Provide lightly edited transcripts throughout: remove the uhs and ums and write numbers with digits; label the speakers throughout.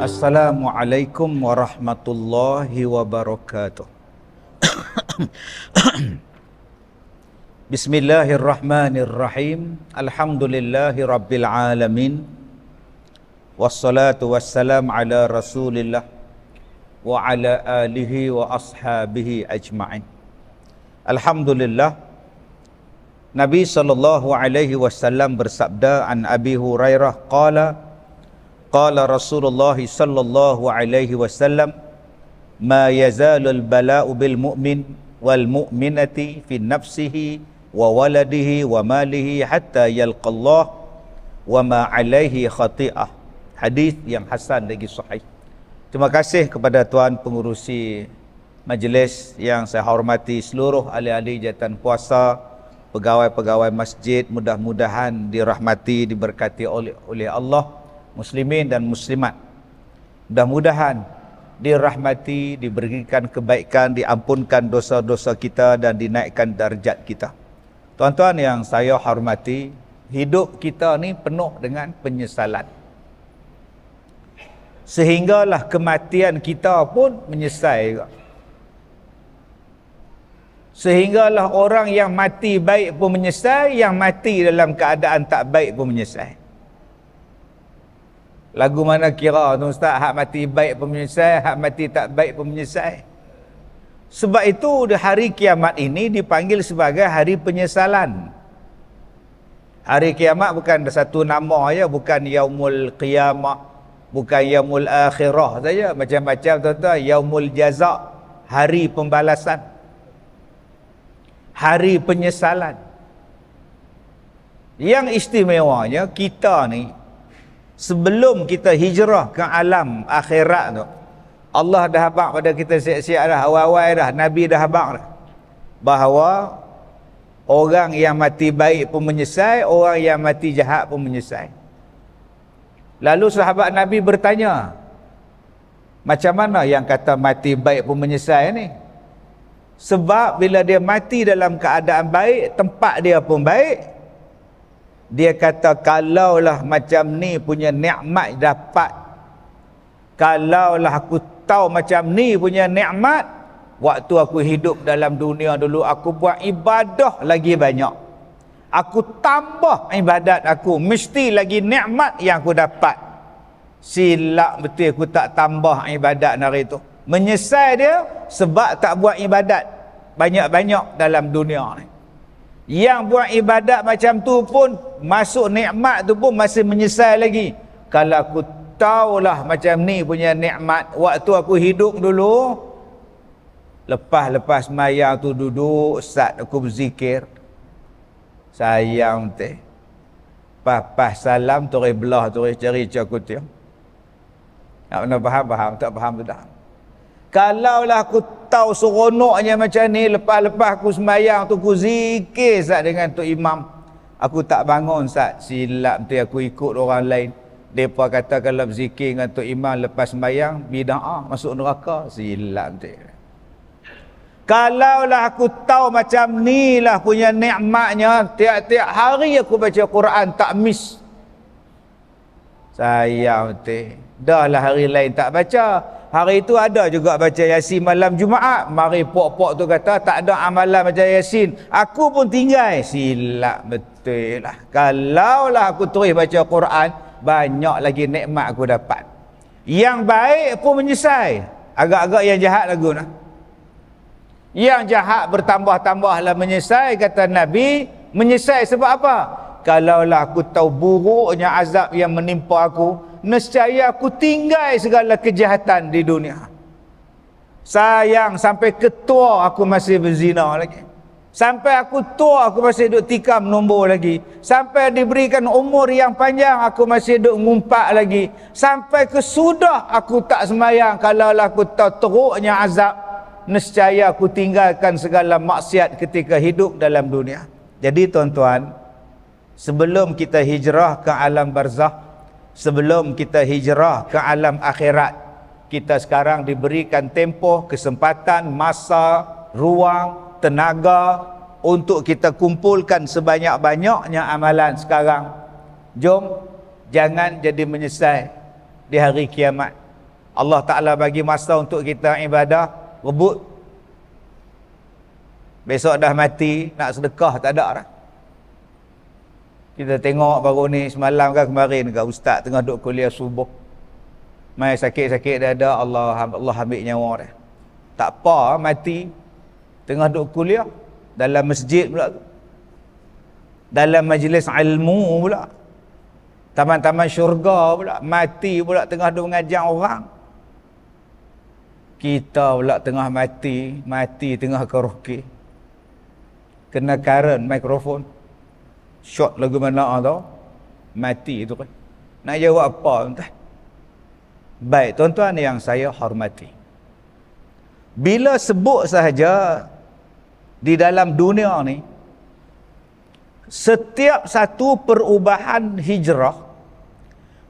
Speaker 1: Assalamualaikum warahmatullahi wabarakatuh. Bismillahirrahmanirrahim. Alhamdulillahi rabbil alamin. Wassalatu wassalam ala rasulillah wa ala alihi wa ashabihi ajma'in. Alhamdulillah, Nabi sallallahu alaihi wasallam bersabda an Abi Hurairah qala Rasulullah sallallahu alaihi wasallam, ma yazalul bala'u bil mu'min wal mu'minati fi nafsihi wa waladihi wa malihi hatta yalqallah wa ma alaihi khati'ah. Hadis yang hasan lagi sahih. Terima kasih kepada tuan pengurusi majlis yang saya hormati, seluruh ahli-ahli jawatan kuasa, pegawai-pegawai masjid, mudah-mudahan dirahmati, diberkati oleh Allah, muslimin dan muslimat. Mudah-mudahan dirahmati, diberikan kebaikan, diampunkan dosa-dosa kita dan dinaikkan darjat kita. Tuan-tuan yang saya hormati, hidup kita ni penuh dengan penyesalan. Sehinggalah kematian kita pun menyesal juga. Sehinggalah orang yang mati baik pun menyesal, yang mati dalam keadaan tak baik pun menyesal. Lagu mana kira tu Ustaz, hak mati baik pun menyesal, hak mati tak baik pun menyesal. Sebab itu hari kiamat ini dipanggil sebagai hari penyesalan. Hari kiamat bukan satu nama aja, bukan yaumul qiyamah, bukan yaumul akhirah saja, macam-macam tuan-tuan. Yaumul jaza, hari pembalasan, hari penyesalan. Yang istimewanya kita ni, sebelum kita hijrah ke alam akhirat tu, Allah dah habaq pada kita siap-siap dah, awal-awal dah, Nabi dah habaq dah, bahawa orang yang mati baik pun menyesal, orang yang mati jahat pun menyesal. Lalu sahabat Nabi bertanya, macam mana yang kata mati baik pun menyesal ni? Sebab bila dia mati dalam keadaan baik, tempat dia pun baik. Dia kata, kalaulah macam ni punya nikmat dapat, kalaulah aku tahu macam ni punya nikmat, waktu aku hidup dalam dunia dulu, aku buat ibadah lagi banyak, aku tambah ibadat aku, mesti lagi nikmat yang aku dapat. Silap betul aku tak tambah ibadat hari tu. Menyesal dia sebab tak buat ibadat banyak-banyak dalam dunia ni. Yang buat ibadat macam tu pun, masuk nikmat tu pun masih menyesal lagi. Kalau aku tahulah macam ni punya nikmat waktu aku hidup dulu, lepas sembahyang tu duduk, Ustaz aku berzikir, sayang teh, pas salam tu belah tu cari aku tu. Tak pernah faham, tak faham tu dah. Kalaulah aku tahu seronoknya macam ni, lepas aku sembahyang tu aku zikir Ustaz dengan Tok Imam, aku tak bangun Ustaz, silap tu aku ikut orang lain. Depa kata kalau berzikir dengan Tok Imam lepas sembahyang bid'ah, masuk neraka, silap tu. Kalaulah aku tahu macam ni lah punya nikmatnya, tiap-tiap hari aku baca Quran tak miss. Sayang tu, dah lah hari lain tak baca. Hari itu ada juga baca Yasin malam Jumaat. Mari pok-pok tu kata tak ada amalan baca Yasin, aku pun tinggal. Silap betul lah. Kalaulah aku terus baca Quran, banyak lagi nikmat aku dapat. Yang baik pun menyesal. Agak-agak yang jahat lagu nah. Yang jahat bertambah-tambahlah menyesal, kata Nabi. Menyesal sebab apa? Kalaulah aku tahu buruknya azab yang menimpa aku, nescaya aku tinggal segala kejahatan di dunia. Sayang, sampai ketua aku masih berzina lagi. Sampai aku tua aku masih duk tikam nombor lagi. Sampai diberikan umur yang panjang aku masih duk ngumpat lagi. Sampai kesudah aku tak sembahyang, kalaulah aku tahu teruknya azab, nescaya aku tinggalkan segala maksiat ketika hidup dalam dunia. Jadi tuan-tuan, sebelum kita hijrah ke alam barzakh, sebelum kita hijrah ke alam akhirat, kita sekarang diberikan tempoh, kesempatan, masa, ruang, tenaga untuk kita kumpulkan sebanyak-banyaknya amalan sekarang. Jom, jangan jadi menyesal di hari kiamat. Allah Ta'ala bagi masa untuk kita ibadah, rebut. Besok dah mati, nak sedekah tak ada dah. Kita tengok baru ni semalam kan kemarin ke ustaz tengah duduk kuliah subuh. Mai sakit-sakit dada, Allah ambil nyawa dia. Tak apa mati tengah duduk kuliah dalam masjid pula tu. Dalam majlis ilmu pula. Taman-taman syurga pula, mati pula tengah duduk mengajar orang. Kita pula tengah mati tengah karaoke. Kena current mikrofon. Shot lagu mana tau. Mati tu kan. Nak jawab apa entah. Baik, tuan-tuan yang saya hormati. Bila sebut sahaja di dalam dunia ni, setiap satu perubahan hijrah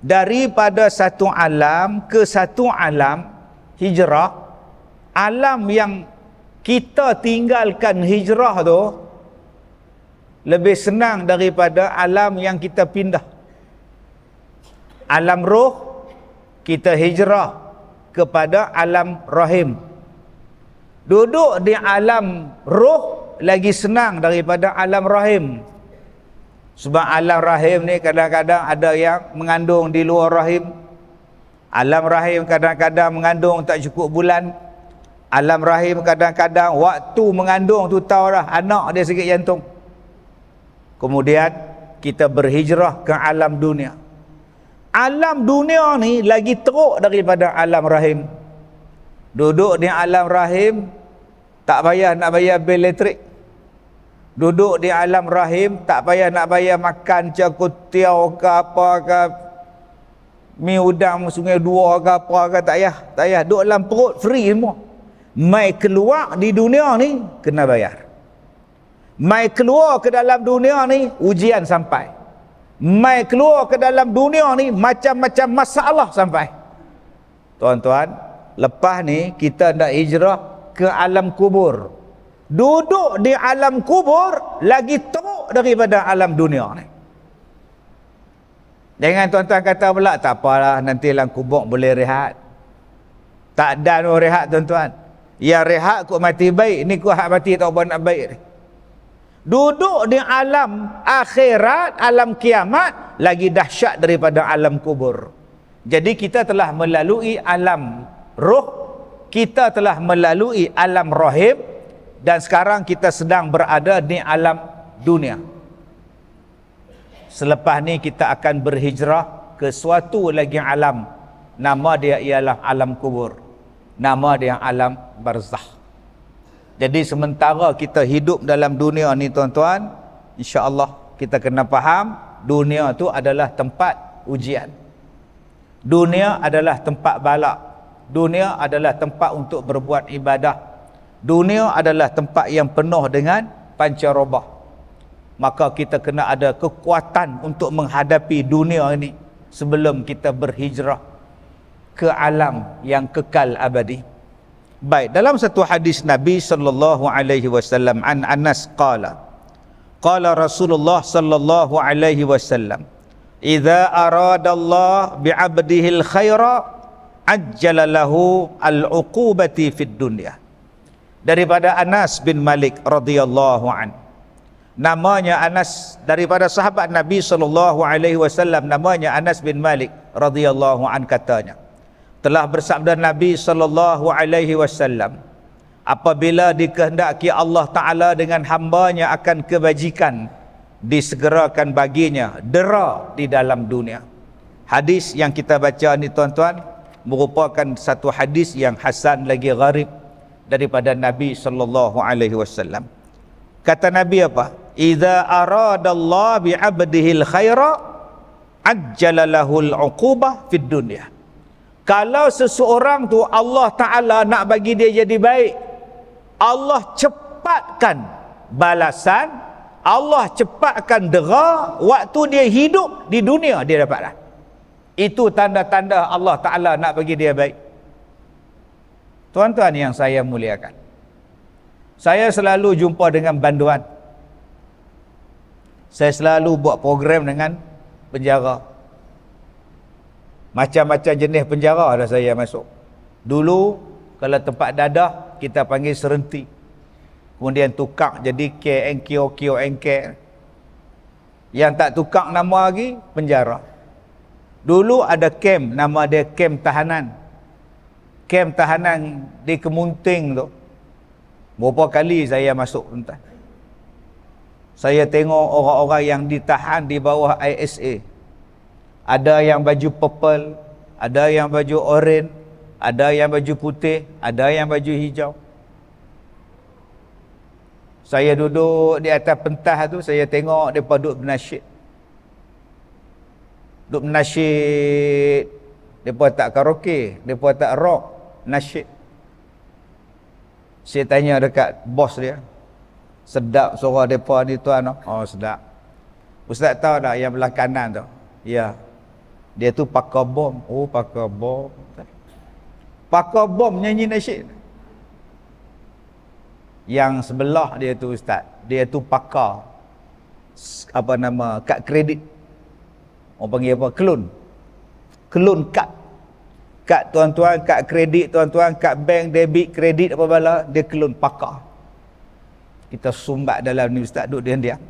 Speaker 1: daripada satu alam ke satu alam hijrah, alam yang kita tinggalkan hijrah tu lebih senang daripada alam yang kita pindah. Alam roh kita hijrah kepada alam rahim. Duduk di alam roh lagi senang daripada alam rahim. Sebab alam rahim ni kadang-kadang ada yang mengandung di luar rahim. Alam rahim kadang-kadang mengandung tak cukup bulan. Alam rahim kadang-kadang waktu mengandung tu tahu dah anak dia sakit jantung. Kemudian kita berhijrah ke alam dunia. Alam dunia ni lagi teruk daripada alam rahim. Duduk di alam rahim tak payah nak bayar bil elektrik. Duduk di alam rahim tak payah nak bayar makan cakutiau ke apa ke, mi udang sungai dua ke apa ke, tak payah. Duduk dalam perut free semua. Mai keluar di dunia ni kena bayar. Mai keluar ke dalam dunia ni ujian sampai. Mai keluar ke dalam dunia ni macam-macam masalah sampai. Tuan-tuan, lepas ni kita nak hijrah ke alam kubur. Duduk di alam kubur lagi teruk daripada alam dunia ni. Jangan tuan-tuan kata pula tak apalah nanti dalam kubur boleh rehat. Tak ada no rehat tuan-tuan. Yang rehat kok mati baik, ni kok hak mati tak buat nak baik ni. Duduk di alam akhirat, alam kiamat lagi dahsyat daripada alam kubur. Jadi kita telah melalui alam roh, kita telah melalui alam rahim, dan sekarang kita sedang berada di alam dunia. Selepas ni kita akan berhijrah ke suatu lagi alam. Nama dia ialah alam kubur. Nama dia alam barzakh. Jadi sementara kita hidup dalam dunia ni tuan-tuan, insya-Allah kita kena faham dunia tu adalah tempat ujian. Dunia adalah tempat balak. Dunia adalah tempat untuk berbuat ibadah. Dunia adalah tempat yang penuh dengan pancarabah. Maka kita kena ada kekuatan untuk menghadapi dunia ini sebelum kita berhijrah ke alam yang kekal abadi. Baik, dalam satu hadis Nabi sallallahu alaihi wasallam an Anas qala Rasulullah sallallahu alaihi wasallam, "Idza arada Allah bi 'abdihi al-khaira ajjala lahu al-'uqubati fid dunya." Daripada Anas bin Malik radhiyallahu an. Namanya Anas, daripada sahabat Nabi sallallahu alaihi wasallam, namanya Anas bin Malik radhiyallahu an, katanya, telah bersabda Nabi sallallahu alaihi wasallam, apabila dikehendaki Allah Ta'ala dengan hambanya akan kebajikan, disegerakan baginya dera di dalam dunia. Hadis yang kita baca ni tuan-tuan merupakan satu hadis yang hasan lagi gharib daripada Nabi sallallahu alaihi wasallam. Kata Nabi apa? Idza aradallahu bi 'abdihi al-khaira ajjala lahul 'uqubah fid dunya. Kalau seseorang tu Allah Ta'ala nak bagi dia jadi baik, Allah cepatkan balasan, Allah cepatkan dera waktu dia hidup di dunia dia dapatlah. Itu tanda-tanda Allah Ta'ala nak bagi dia baik. Tuan-tuan yang saya muliakan, saya selalu jumpa dengan banduan. Saya selalu buat program dengan penjara. Macam-macam jenis penjara dah saya masuk. Dulu kalau tempat dadah kita panggil serenti. Kemudian tukar jadi KNK. Yang tak tukar nama lagi penjara. Dulu ada kem, nama dia kem tahanan. Kem tahanan di Kemunting tu. Berapa kali saya masuk tuan. Saya tengok orang-orang yang ditahan di bawah ISA. Ada yang baju purple, ada yang baju oren, ada yang baju putih, ada yang baju hijau. Saya duduk di atas pentas tu, saya tengok mereka duduk bernasyid. Duduk bernasyid. Mereka tak karaoke, mereka tak rock, nasyid. Saya tanya dekat bos dia, sedap suara mereka ni tuan? Oh sedap. Ustaz tahu tak yang belah kanan tu? Ya. Dia tu pakar bom. Oh pakar bom. Pakar bom nyanyi nasyid. Yang sebelah dia tu ustaz, dia tu pakar apa nama, kad kredit. Orang panggil apa? Kelun kad. Kad tuan-tuan, kad kredit tuan-tuan, kad bank, debit, kredit apa bala, dia kelun pakar. Kita sumbat dalam ni ustaz, duduk diam-diam.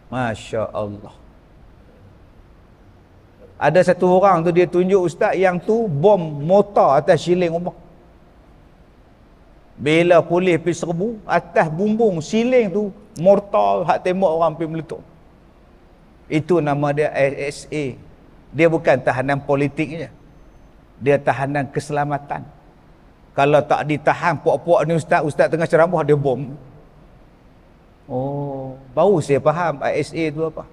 Speaker 1: Masya Allah. Ada satu orang tu dia tunjuk ustaz yang tu bom motor atas siling rumah. Bila polis pergi serbu, atas bumbung siling tu mortar hak tembak orang pergi meletup. Itu nama dia ISA. Dia bukan tahanan politiknya. Dia tahanan keselamatan. Kalau tak ditahan puak-puak ni ustaz tengah ceramah dia bom. Oh, baru saya faham ISA tu apa.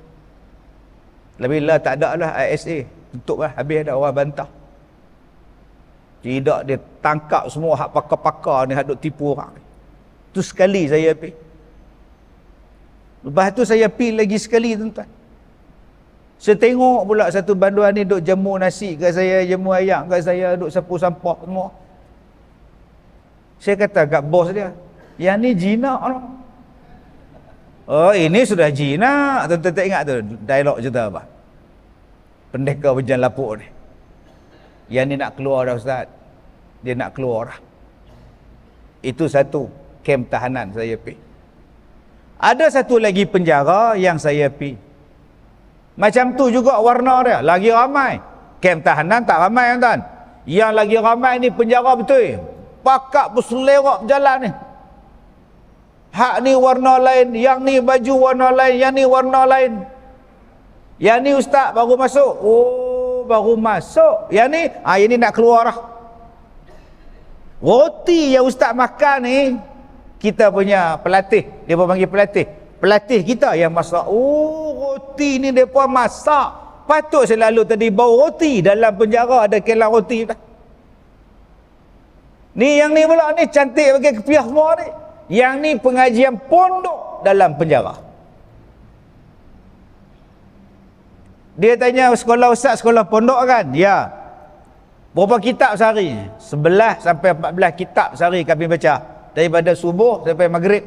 Speaker 1: Bila tak ada lah ISA, tutup lah, habis dah orang bantah. Tidak, dia tangkap semua hak pakar-pakar ni hak duk tipu orang. Tu sekali saya pergi. Lepas tu saya pergi lagi sekali tuan-tuan. Saya tengok pula satu banduan ni duk jemur nasi kat saya, jemur ayam kat saya, duk sapu sampah semua. Saya kata kat bos dia, yang ni jinak lah. Oh ini sudah jinak. Tuan-tuan tak ingat tu dialog cerita apa? Pendekar berjalan lapuk ni. Yang ni nak keluar dah ustaz. Dia nak keluar dah. Itu satu kem tahanan saya pergi. Ada satu lagi penjara yang saya pergi. Macam tu juga warna dia. Lagi ramai. Kem tahanan tak ramai tuan. Yang lagi ramai ni penjara betul. Pakak berselerak berjalan ni. Hak ni warna lain, yang ni baju warna lain, yang ni warna lain. Yang ni ustaz baru masuk. Oh, baru masuk. Yang ni, yang ni nak keluar lah. Roti yang ustaz makan ni, kita punya pelatih, dia pun panggil pelatih. Pelatih kita yang masak. Oh, roti ni dia pun masak. Patut saya lalu tadi bau roti dalam penjara ada kelang roti. Ni yang ni pula ni cantik pakai kepiah semua ni. Yang ni pengajian pondok dalam penjara. Dia tanya sekolah ustaz, sekolah pondok kan? Ya. Berapa kitab sehari? 11 sampai 14 kitab sehari kami baca. Daripada subuh sampai maghrib.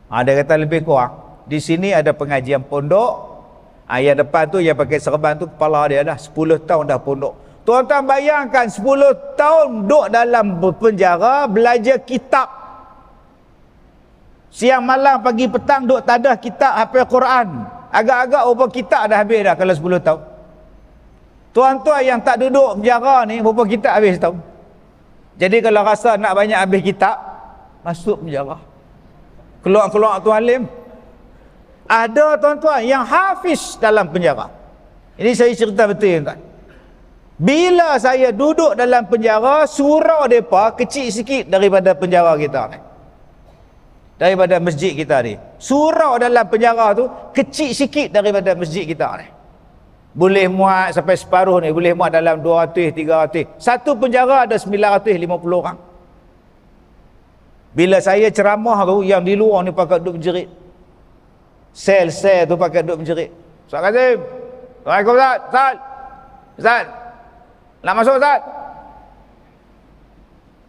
Speaker 1: Dia kata lebih kurang. Di sini ada pengajian pondok. Yang depan tu yang pakai serban tu kepala dia dah 10 tahun dah pondok. Tuan-tuan bayangkan 10 tahun duduk dalam penjara belajar kitab. Siang malam pagi petang duk tadah kitab hafal Quran. Agak-agak berapa kitab dah habis dah kalau 10 tahun. Tuan-tuan yang tak duduk penjara ni berapa kitab habis tahun. Jadi kalau rasa nak banyak habis kitab, masuk penjara. Keluar-keluar tu alim. Ada tuan-tuan yang hafiz dalam penjara. Ini saya cerita betul tuan. Bila saya duduk dalam penjara, surau mereka kecil sikit daripada penjara kita ni. Daripada masjid kita ni. Surau dalam penjara tu kecil sikit daripada masjid kita ni. Boleh muat sampai separuh ni, boleh muat dalam 200, 300. Satu penjara ada 950 orang. Bila saya ceramah tu, yang di luar ni pakai duduk menjerit. Sel-sel tu pakai duduk menjerit. Ustaz Kazim. Assalamualaikum Ustaz. Ustaz. Ustaz. Nak masuk Ustaz?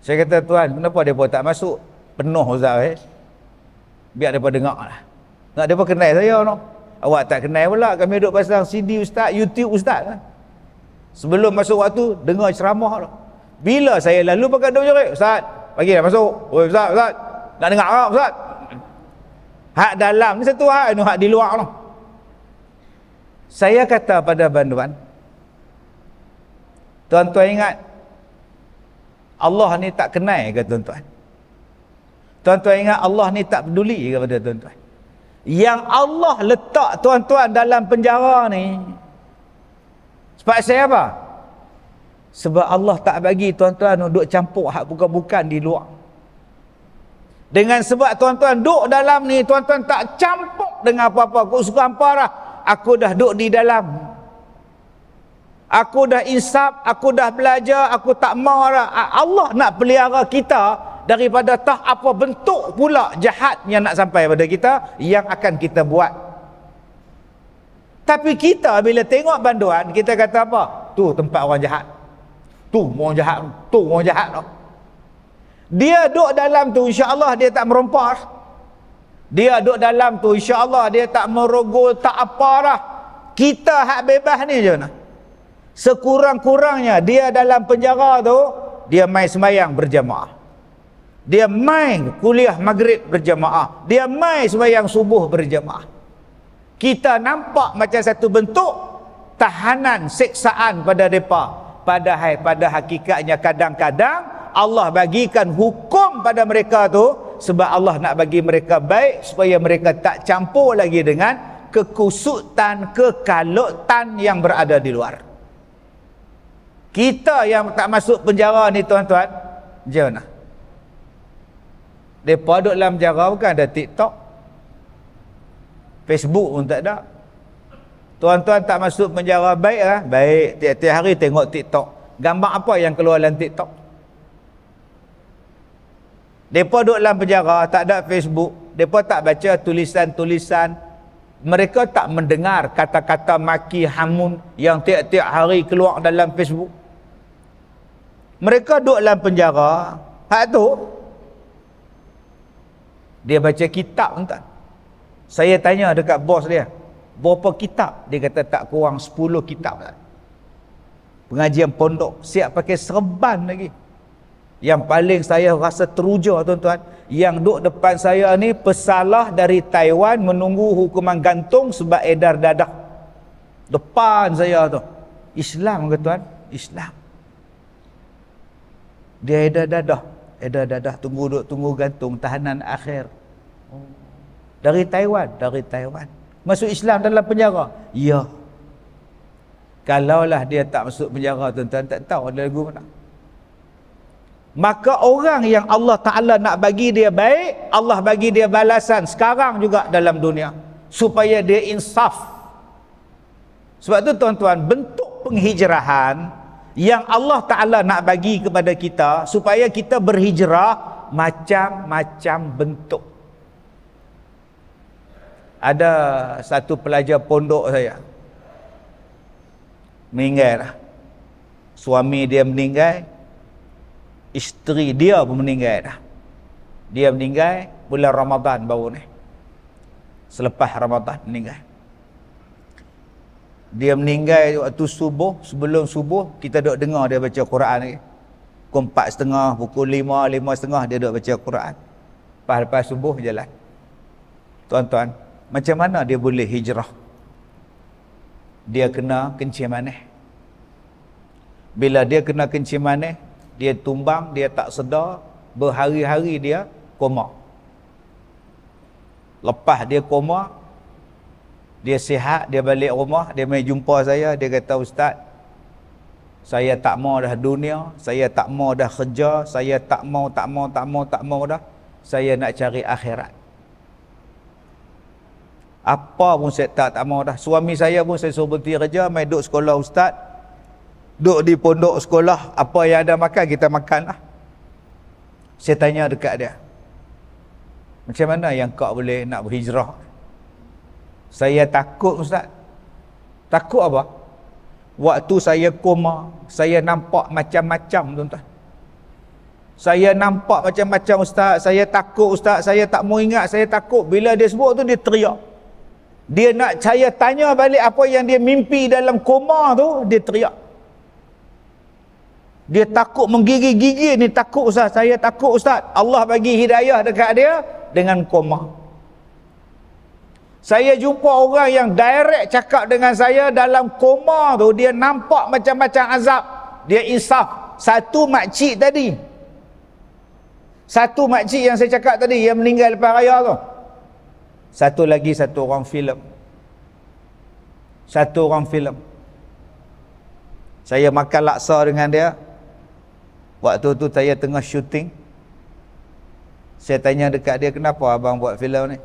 Speaker 1: Saya kata tuan, kenapa mereka tak masuk? Penuh Ustaz biar mereka dengar lah. Nak mereka kenal saya no? Awak tak kenal pula. Kami duduk pasang CD Ustaz, YouTube Ustaz kan? Sebelum masuk waktu, dengar ceramah dah. Bila saya lalu pakai duk jerit, Ustaz, pagi dah masuk. Oi Ustaz, Ustaz, nak dengar tak Ustaz? Hak dalam ni satu hak, ni hak di luar tu. Saya kata pada banduan, tuan-tuan ingat, Allah ni tak kenal ke tuan-tuan? Tuan-tuan ingat Allah ni tak peduli kepada tuan-tuan? Yang Allah letak tuan-tuan dalam penjara ni, sebab saya apa? Sebab Allah tak bagi tuan-tuan duduk campur hak bukan-bukan di luar. Dengan sebab tuan-tuan duduk dalam ni, tuan-tuan tak campur dengan apa-apa. Kau suka apa dah? Aku dah duduk di dalam. Aku dah insaf, aku dah belajar, aku tak mau dah. Allah nak pelihara kita daripada tak apa bentuk pula jahat yang nak sampai pada kita, yang akan kita buat. Tapi kita bila tengok banduan, kita kata apa? Tu tempat orang jahat. Tu orang jahat. Tu orang jahat. Dia duduk dalam tu, insya-Allah dia tak merompak. Dia duduk dalam tu, insya-Allah dia tak merogol, tak apa dah. Kita hak bebas ni je nah. Sekurang-kurangnya dia dalam penjara tu, dia main sembahyang berjamaah. Dia main kuliah maghrib berjamaah. Dia main sembahyang subuh berjamaah. Kita nampak macam satu bentuk tahanan, siksaan pada mereka. Padahal pada hakikatnya kadang-kadang Allah bagikan hukum pada mereka tu sebab Allah nak bagi mereka baik, supaya mereka tak campur lagi dengan kekusutan, kekalutan yang berada di luar. Kita yang tak masuk penjara ni tuan-tuan, macam mana? Mereka duduk dalam penjara bukan ada TikTok, Facebook pun tak ada. Tuan-tuan tak masuk penjara baik lah? Baik, tiap-tiap hari tengok TikTok. Gambar apa yang keluar dalam TikTok? Mereka duduk dalam penjara, tak ada Facebook. Mereka tak baca tulisan-tulisan. Mereka tak mendengar kata-kata maki hamun yang tiap-tiap hari keluar dalam Facebook. Mereka duduk dalam penjara. Hak tu dia baca kitab tuan. Saya tanya dekat bos dia, berapa kitab? Dia kata tak kurang 10 kitab. Pengajian pondok, siap pakai serban lagi. Yang paling saya rasa teruja tuan-tuan, yang duduk depan saya ni pesalah dari Taiwan menunggu hukuman gantung sebab edar dadah. Depan saya tu. Islam ke tuan? Islam. Dia edar dadah, tunggu gantung, tahanan akhir. Dari Taiwan. Masuk Islam dalam penjara. Ya. Kalaulah dia tak masuk penjara tuan-tuan, tak tahu ada lagu mana. Maka orang yang Allah Ta'ala nak bagi dia baik, Allah bagi dia balasan sekarang juga dalam dunia, supaya dia insaf. Sebab tu tuan-tuan, bentuk penghijrahan yang Allah Ta'ala nak bagi kepada kita, supaya kita berhijrah macam-macam bentuk. Ada satu pelajar pondok saya meninggal dah. Suami dia meninggal, isteri dia pun meninggal dah. Dia meninggal bulan Ramadan baru ni. Selepas Ramadan meninggal. Dia meninggal waktu subuh. Sebelum subuh kita duk dengar dia baca Quran lagi. Pukul 4.30, pukul 5, 5.30 dia duk baca Quran. Lepas subuh jalan. Tuan-tuan, macam mana dia boleh hijrah? Dia kena kencing manis. Bila dia kena kencing manis, dia tumbang, dia tak sedar, berhari-hari dia koma. Lepas dia koma, dia sihat, dia balik rumah, dia mai jumpa saya, dia kata, Ustaz, saya tak mau dah dunia, saya tak mau dah kerja, saya tak mau dah, saya nak cari akhirat. Apa pun saya tak mau dah. Suami saya pun saya suruh berhenti kerja, mai duduk sekolah Ustaz, duduk di pondok sekolah, apa yang ada makan kita makan lah. Saya tanya dekat dia, macam mana yang kau boleh nak berhijrah? Saya takut Ustaz. Takut apa? Waktu saya koma, saya nampak macam-macam tuan-tuan. Saya nampak macam-macam Ustaz. Saya takut Ustaz, saya tak mau ingat, saya takut. Bila dia sebut tu dia teriak. Dia nak saya tanya balik apa yang dia mimpi dalam koma tu, dia teriak. Dia takut menggigil-gigil ni, takut ustaz, saya takut ustaz. Allah bagi hidayah dekat dia dengan koma. Saya jumpa orang yang direct cakap dengan saya dalam koma tu, dia nampak macam-macam azab. Dia insaf. Satu makcik tadi. Satu makcik yang saya cakap tadi, yang meninggal lepas raya tu. Satu lagi, satu orang filem. Satu orang filem. Saya makan laksa dengan dia. Waktu tu saya tengah syuting. Saya tanya dekat dia, kenapa abang buat filem ni?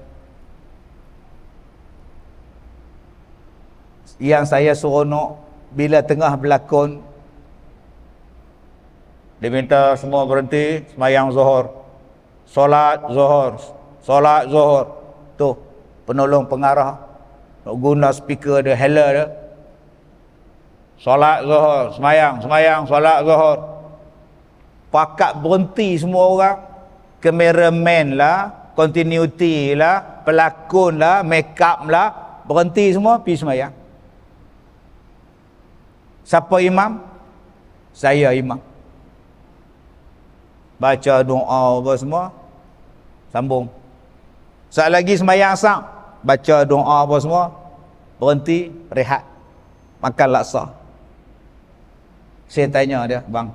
Speaker 1: Yang saya seronok bila tengah berlakon, dia minta semua berhenti sembahyang Zuhur, solat Zuhur, solat Zuhur. Tu penolong pengarah nak guna speaker dia, healer dia, solat Zuhur, sembahyang solat Zuhur. Pakat berhenti semua orang, cameraman lah, continuity lah, pelakon lah, make up lah, berhenti semua, pergi sembahyang. Siapa imam? Saya imam. Baca doa apa semua, sambung. Saat lagi sembahyang asar, baca doa apa semua, berhenti, rehat, makan laksa. Saya tanya dia, bang,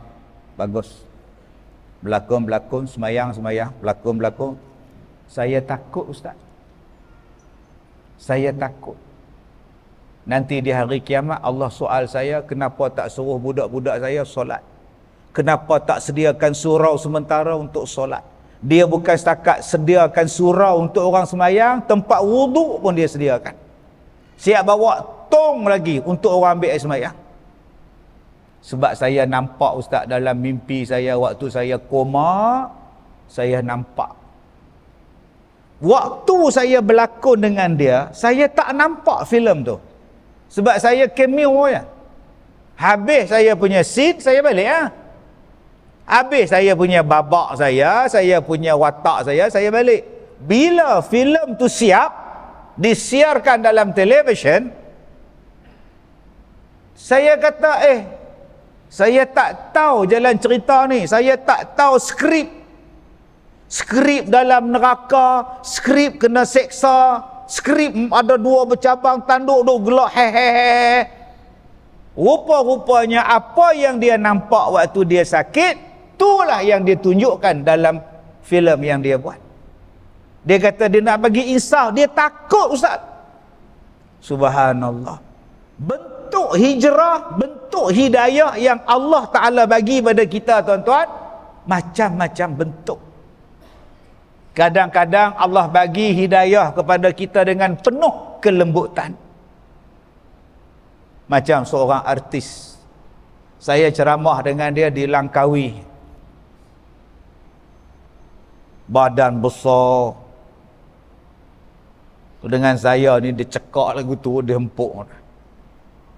Speaker 1: bagus, berlakon, sembahyang, berlakon. Saya takut ustaz. Saya takut. Nanti di hari kiamat Allah soal saya, kenapa tak suruh budak-budak saya solat? Kenapa tak sediakan surau sementara untuk solat? Dia bukan setakat sediakan surau untuk orang sembahyang, tempat wuduk pun dia sediakan. Siap bawa tong lagi untuk orang ambil air sembahyang. Sebab saya nampak ustaz dalam mimpi saya waktu saya koma, saya nampak. Waktu saya berlakon dengan dia, saya tak nampak filem tu. Sebab saya cameo ya. Habis saya punya scene, saya balik lah. Habis saya punya babak saya punya watak saya balik. Bila filem tu siap, disiarkan dalam televisyen, saya kata, saya tak tahu jalan cerita ni. Saya tak tahu skrip. Skrip dalam neraka, skrip kena seksa, skrip ada dua bercabang tanduk duk gelak hehehe. Rupa-rupanya apa yang dia nampak waktu dia sakit, itulah yang dia tunjukkan dalam filem yang dia buat. Dia kata dia nak bagi insaf, dia takut ustaz. Subhanallah. Bentuk hijrah, bentuk hidayah yang Allah Ta'ala bagi pada kita tuan-tuan, macam-macam bentuk. Kadang-kadang Allah bagi hidayah kepada kita dengan penuh kelembutan. Macam seorang artis, saya ceramah dengan dia di Langkawi. Badan besar. Dengan saya ni dia cekak lagu tu, dia empuk.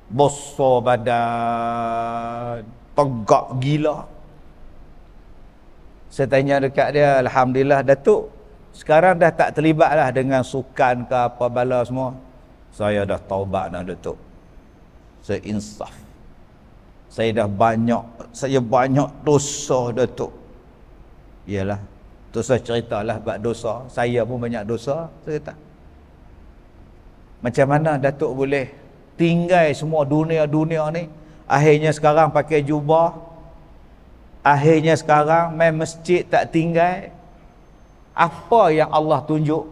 Speaker 1: Besar badan, tegak gila. Saya tanya dekat dia, alhamdulillah Datuk, sekarang dah tak terlibat lah dengan sukan ke apa bala semua. Saya dah taubat dah Datuk. Saya insaf. Saya banyak dosa Datuk. Iyalah, tu saya ceritalah bab dosa. Saya pun banyak dosa, saya kata. Macam mana Datuk boleh tinggal semua dunia-dunia ni, akhirnya sekarang pakai jubah, akhirnya sekarang main masjid tak tinggal. Apa yang Allah tunjuk?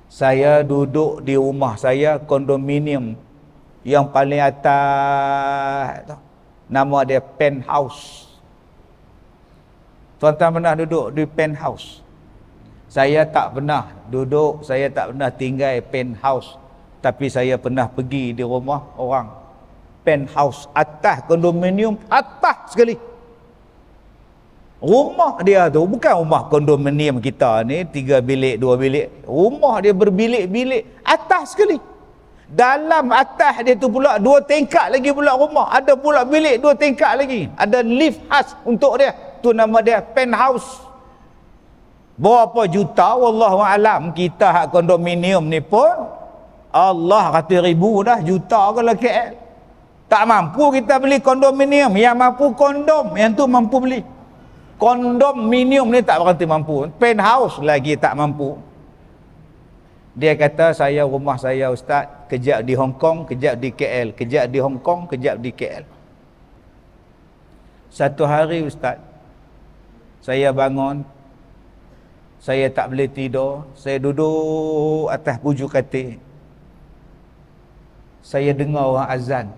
Speaker 1: Saya duduk di rumah saya, kondominium yang paling atas tu. Nama dia penthouse. Tuan-tuan pernah duduk di penthouse? Saya tak pernah duduk, saya tak pernah tinggal penthouse. Tapi saya pernah pergi di rumah orang. Penthouse atas, kondominium atas sekali. Rumah dia tu bukan rumah kondominium kita ni 3 bilik 2 bilik. Rumah dia berbilik-bilik atas sekali. Dalam atas dia tu pula 2 tingkat lagi pula rumah. Ada pula bilik 2 tingkat lagi. Ada lift khas untuk dia. Tu nama dia penthouse. Berapa juta wallahu alam. Kita hak kondominium ni pun Allah kata ribu dah, juta kalau KL. Tak mampu kita beli kondominium. Yang mampu kondom, yang tu mampu beli. Kondominium ni tak berhenti mampu. Penthouse lagi tak mampu. Dia kata, rumah saya ustaz, kejap di Hong Kong, kejap di KL, kejap di Hong Kong, kejap di KL. Satu hari ustaz, saya bangun, saya tak boleh tidur, saya duduk atas bujur katil. Saya dengar orang azan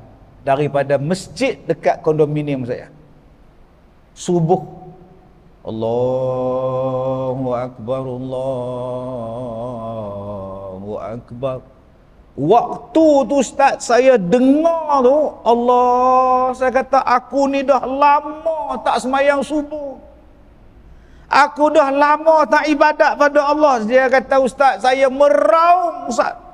Speaker 1: daripada masjid dekat kondominium saya. Subuh. Allahu Akbar, Allahu Akbar. Waktu tu ustaz saya dengar tu, Allah, saya kata aku ni dah lama tak sembahyang subuh. Aku dah lama tak ibadat pada Allah. Dia kata ustaz, saya meraung ustaz.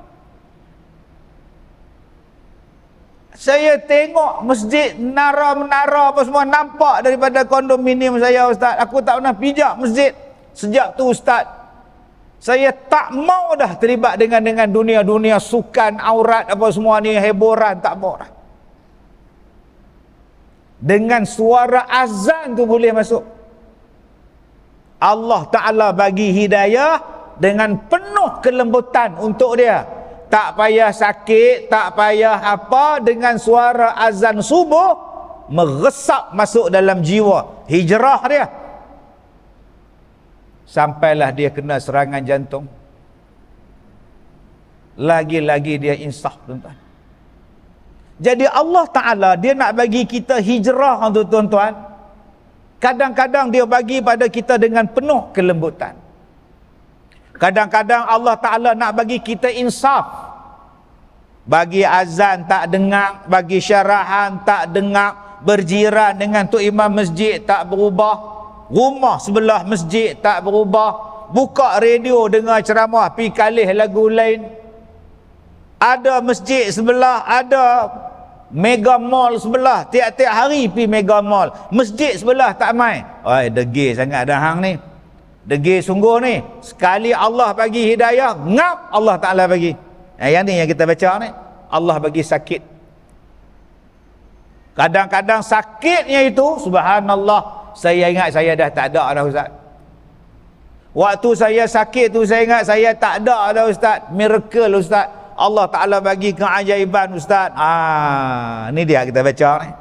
Speaker 1: Saya tengok masjid, menara-menara apa semua nampak daripada kondominium saya ustaz. Aku tak pernah pijak masjid. Sejak tu ustaz, saya tak mau dah terlibat dengan dunia-dunia sukan, aurat apa semua ni, hiburan, tak mau dah. Dengan suara azan tu boleh masuk. Allah Ta'ala bagi hidayah dengan penuh kelembutan untuk dia. Tak payah sakit, tak payah apa, dengan suara azan subuh meresap masuk dalam jiwa. Hijrah dia. Sampailah dia kena serangan jantung. Lagi-lagi dia insaf, tuan-tuan. Jadi Allah Ta'ala dia nak bagi kita hijrah, tuan-tuan. Kadang-kadang dia bagi pada kita dengan penuh kelembutan. Kadang-kadang Allah Ta'ala nak bagi kita insaf. Bagi azan tak dengar, bagi syarahan tak dengar, berjiran dengan tu imam masjid tak berubah, rumah sebelah masjid tak berubah, buka radio dengar ceramah pi kalih lagu lain. Ada masjid sebelah, ada mega mall sebelah, tiap-tiap hari pi mega mall. Masjid sebelah tak mai. Oi, degil sangat dah hang ni. Degil sungguh ni. Sekali Allah bagi hidayah, ngap Allah Ta'ala bagi. Yang ni yang kita baca ni, Allah bagi sakit. Kadang-kadang sakitnya itu, subhanallah, saya ingat saya dah tak ada dah ustaz. Waktu saya sakit tu saya ingat saya tak ada dah ustaz. Miracle ustaz. Allah Ta'ala bagi keajaiban ustaz. Ni dia kita baca ni.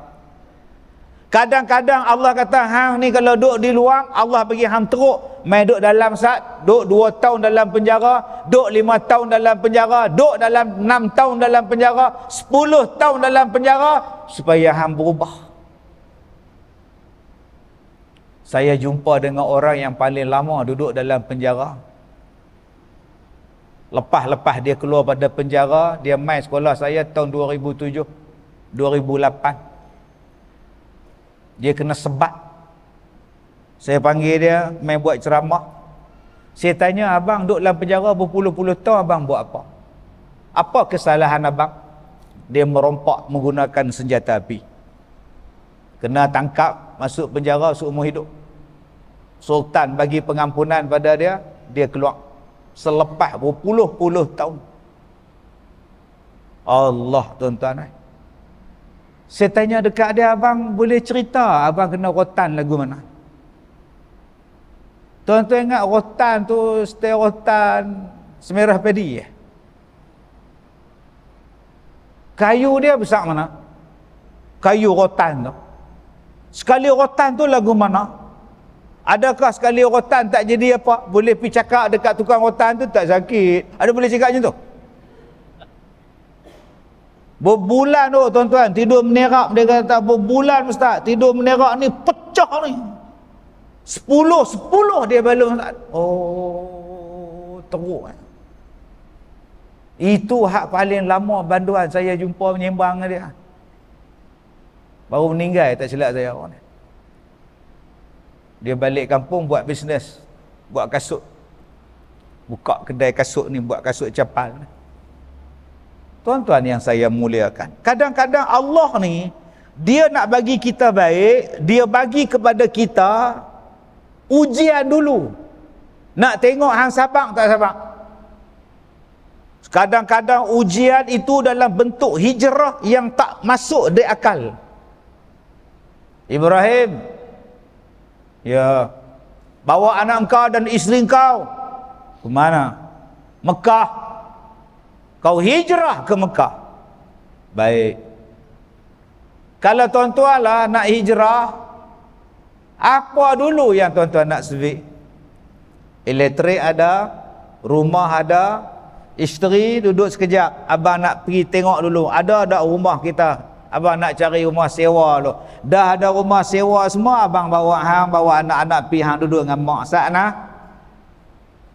Speaker 1: Kadang-kadang Allah kata, hang ni kalau duduk di luar, Allah bagi hang teruk. Main duduk dalam saat, duduk 2 tahun dalam penjara, duduk 5 tahun dalam penjara, duduk dalam 6 tahun dalam penjara, 10 tahun dalam penjara, supaya hang berubah. Saya jumpa dengan orang yang paling lama duduk dalam penjara. Lepas-lepas dia keluar pada penjara, dia main sekolah saya tahun 2007, 2008. Dia kena sebat. Saya panggil dia, main buat ceramah. Saya tanya, abang duduk dalam penjara berpuluh-puluh tahun, abang buat apa? Apa kesalahan abang? Dia merompak menggunakan senjata api. Kena tangkap, masuk penjara seumur hidup. Sultan bagi pengampunan pada dia, dia keluar. Selepas berpuluh-puluh tahun. Allah, tuan-tuan. Saya tanya dekat dia, abang boleh cerita abang kena rotan lagu mana? Tuan-tuan ingat rotan tu stay rotan Semerah Padi ya? Kayu dia besar mana? Kayu rotan tu. Sekali rotan tu lagu mana? Adakah sekali rotan tak jadi apa? Boleh pergi cakap dekat tukang rotan tu tak sakit. Ada boleh cakap macam tu? Berbulan tu tuan-tuan tidur menerak, dia kata berbulan ustaz tidur menerak ni pecah ni. 10 dia balung ustaz. Oh, teruk. Itu hak paling lama banduan saya jumpa menyembang dengan dia. Baru meninggal tak silap saya orang ni. Dia balik kampung buat bisnes, buat kasut. Buka kedai kasut ni, buat kasut capal. Tuan-tuan yang saya muliakan, kadang-kadang Allah ni dia nak bagi kita baik, dia bagi kepada kita ujian dulu. Nak tengok hang sabar tak sabar. Kadang-kadang ujian itu dalam bentuk hijrah yang tak masuk di akal. Ibrahim, ya, bawa anak engkau dan isteri engkau ke mana? Mekah. Kau hijrah ke Mekah. Baik. Kalau tuan-tuan lah nak hijrah, apa dulu yang tuan-tuan nak sebi? Elektrik ada, rumah ada, isteri duduk sekejap. Abang nak pergi tengok dulu, ada tak rumah kita? Abang nak cari rumah sewa dulu. Dah ada rumah sewa semua, abang bawa anak-anak pergi hang duduk dengan mak sana.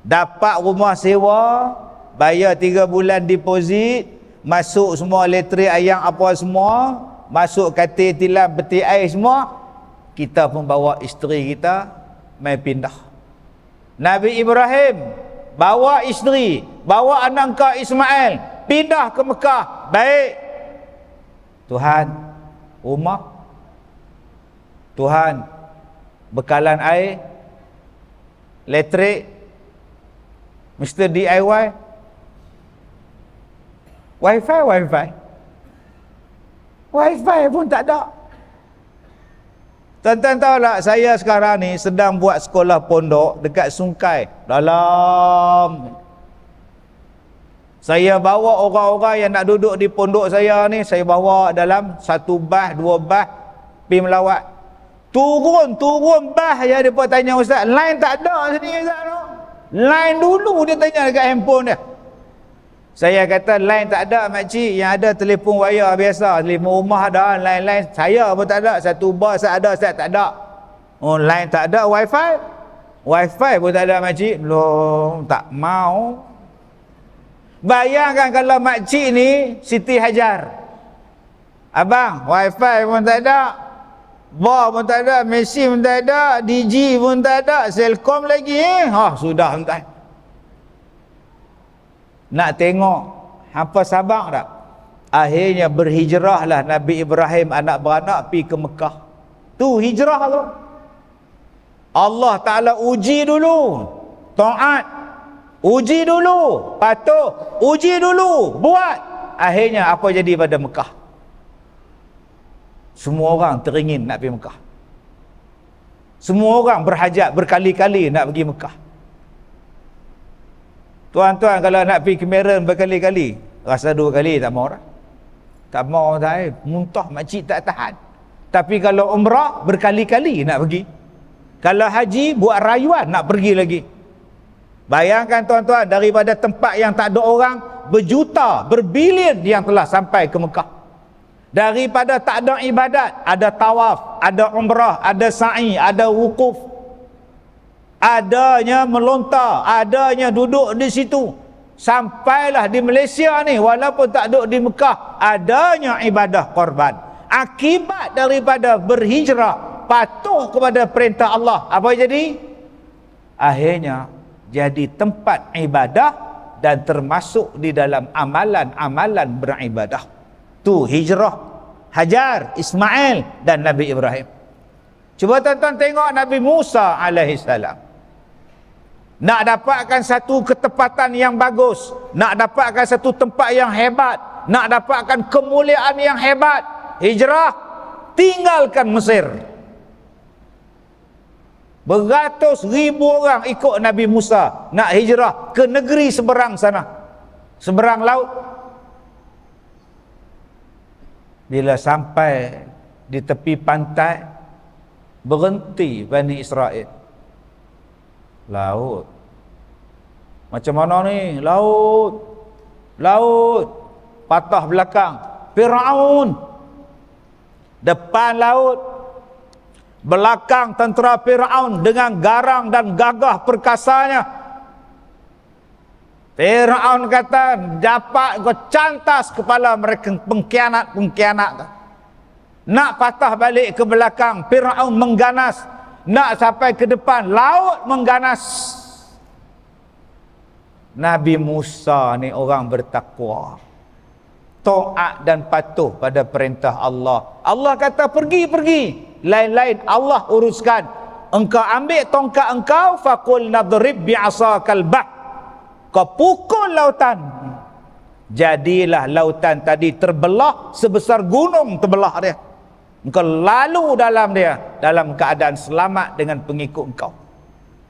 Speaker 1: Dapat rumah sewa, bayar 3 bulan deposit, masuk semua elektrik, ayam apa semua, masuk katil tilam, peti air semua, kita pun bawa isteri kita mai pindah. Nabi Ibrahim bawa isteri, bawa anak engkau Ismail pindah ke Mekah. Baik Tuhan, rumah, Tuhan, bekalan air, elektrik, mesti DIY, wifi pun tak ada. Tuan-tuan tahu tak, saya sekarang ni sedang buat sekolah pondok dekat Sungai dalam. Saya bawa orang-orang yang nak duduk di pondok saya ni, saya bawa dalam 1 bas, 2 bas pergi melawat. Turun bas ya, dia pun tanya ustaz, line tak ada sini ustaz tu. Line dulu dia tanya dekat handphone dia. Saya kata line tak ada makcik, yang ada telefon wayar biasa, telefon rumah ada, line saya pun tak ada, 1 bas ada, saya tak ada. Oh, line tak ada, wifi pun tak ada makcik. Belum, tak mau. Bayangkan kalau makcik ni Siti Hajar, abang, wifi pun tak ada, bar pun tak ada, Messi pun tak ada, DG pun tak ada, Selcom lagi sudah entah. Nak tengok hampa sabar tak? Akhirnya berhijrahlah Nabi Ibrahim anak beranak pergi ke Mekah. Tu hijrah tu. Allah Ta'ala uji dulu taat, uji dulu patuh, uji dulu buat. Akhirnya apa jadi pada Mekah? Semua orang teringin nak pergi Mekah. Semua orang berhajat berkali-kali nak pergi Mekah. Tuan-tuan kalau nak pergi Cameron berkali-kali, rasa 2 kali tak mau dah. Tak mau dah, muntah makcik tak tahan. Tapi kalau umrah berkali-kali nak pergi. Kalau haji buat rayuan nak pergi lagi. Bayangkan tuan-tuan, daripada tempat yang tak ada orang, berjuta, berbilion yang telah sampai ke Mekah. Daripada tak ada ibadat, ada tawaf, ada umrah, ada sa'i, ada wukuf, adanya melontar, adanya duduk di situ. Sampailah di Malaysia ni, walaupun tak duduk di Mekah, adanya ibadah korban. Akibat daripada berhijrah, patuh kepada perintah Allah, apa jadi? Akhirnya jadi tempat ibadah dan termasuk di dalam amalan-amalan beribadah. Tu hijrah Hajar, Ismail dan Nabi Ibrahim. Cuba tuan-tuan tengok Nabi Musa alaihissalam. Nak dapatkan satu ketepatan yang bagus, nak dapatkan satu tempat yang hebat, nak dapatkan kemuliaan yang hebat, hijrah, tinggalkan Mesir. Beratus ribu orang ikut Nabi Musa nak hijrah ke negeri seberang sana, seberang laut. Bila sampai di tepi pantai, berhenti Bani Israel. Laut. Macam mana ni? Laut. Patah belakang. Firaun. Depan laut. Belakang tentera Firaun dengan garang dan gagah perkasanya. Firaun kata, dapat kau cantas kepala mereka pengkhianat. Nak patah balik ke belakang, Firaun mengganas. Nak sampai ke depan, laut mengganas. Nabi Musa ni orang bertakwa, taat dan patuh pada perintah Allah. Allah kata pergi, lain-lain Allah uruskan. Engkau ambil tongkat engkau, faqul nadrib bi'asakal bah, kau pukul lautan. Jadilah lautan tadi terbelah sebesar gunung terbelah dia. Engkau lalu dalam dia dalam keadaan selamat dengan pengikut engkau.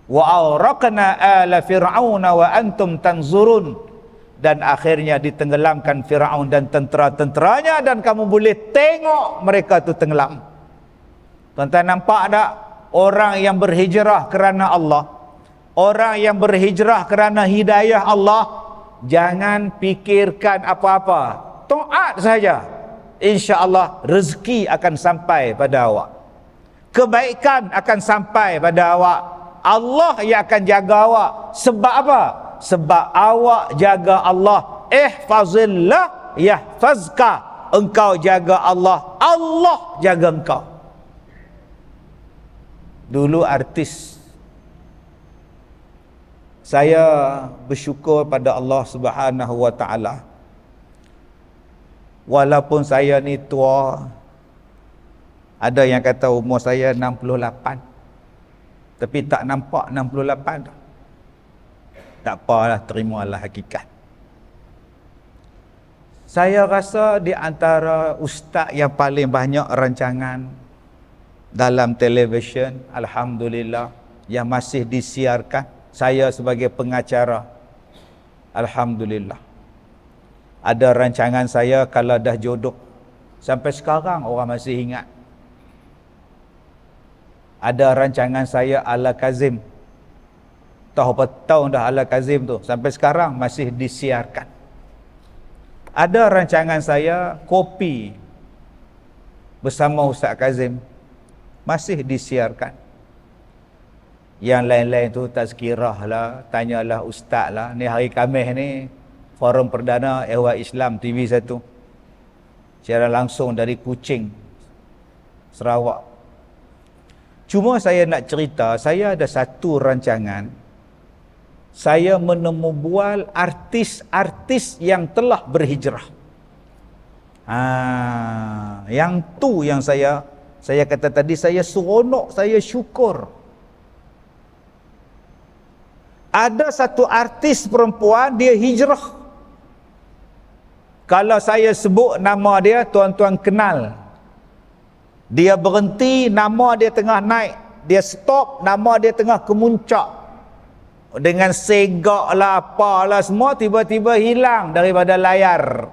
Speaker 1: Wa awraqna ala fir'auna wa antum tanzurun. Dan akhirnya ditenggelamkan Firaun dan tentera-tenteranya, dan kamu boleh tengok mereka tu tenggelam. Tuan-tuan nampak tak? Orang yang berhijrah kerana Allah, orang yang berhijrah kerana hidayah Allah, jangan fikirkan apa-apa, taat saja. InsyaAllah rezeki akan sampai pada awak, kebaikan akan sampai pada awak. Allah yang akan jaga awak. Sebab apa? Sebab awak jaga Allah. Ihfazillah yahfazka. Engkau jaga Allah, Allah jaga engkau. Dulu artis, saya bersyukur pada Allah Subhanahu wa taala. Walaupun saya ni tua, ada yang kata umur saya 68, tapi tak nampak 68 dah. Tak apalah, terimalah hakikat. Saya rasa di antara ustaz yang paling banyak rancangan dalam televisyen, alhamdulillah, yang masih disiarkan, saya sebagai pengacara, alhamdulillah. Ada rancangan saya kalau dah jodoh, sampai sekarang orang masih ingat. Ada rancangan saya Ala Kazim, tahu berapa tahun dah Ala Kazim tu, sampai sekarang masih disiarkan. Ada rancangan saya Kopi bersama Ustaz Kazim, masih disiarkan. Yang lain-lain tu tazkirah lah, tanyalah ustaz lah. Ni hari Khamis ni forum perdana Ehwal Islam TV1, siaran langsung dari Kuching, Sarawak. Cuma saya nak cerita, saya ada satu rancangan, saya menemubual artis-artis yang telah berhijrah. Yang tu yang saya kata tadi, saya seronok, saya syukur. Ada satu artis perempuan, dia hijrah. Kalau saya sebut nama dia, tuan-tuan kenal. Dia berhenti, nama dia tengah naik. Dia stop, nama dia tengah kemuncak. Dengan segak lah, apalah semua, tiba-tiba hilang daripada layar.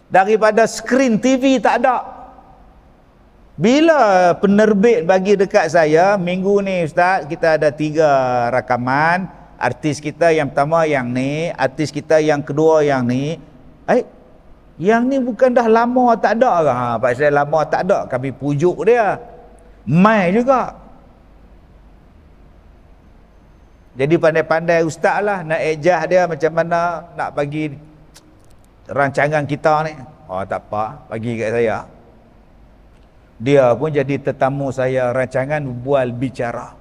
Speaker 1: Daripada skrin TV tak ada. Bila penerbit bagi dekat saya, minggu ni Ustaz, kita ada 3 rakaman. Artis kita yang pertama yang ni, artis kita yang kedua yang ni. Yang ni bukan dah lama tak ada ke? Pasal lama tak ada, kami pujuk dia. Mai juga. Jadi pandai-pandai ustaz lah nak adjust dia macam mana nak bagi rancangan kita ni. Oh tak apa, bagi kat saya. Dia pun jadi tetamu saya rancangan bual bicara.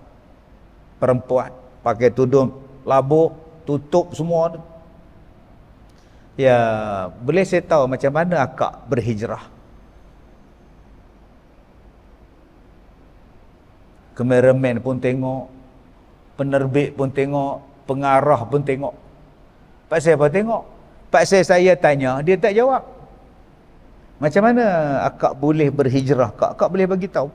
Speaker 1: Perempuan pakai tudung labuh, tutup semua tu. Ya, boleh saya tahu macam mana akak berhijrah? Kameraman pun tengok, penerbit pun tengok, pengarah pun tengok. Pak saya apa tengok? Pak saya tanya, dia tak jawab. Macam mana akak boleh berhijrah? Akak boleh bagi tahu?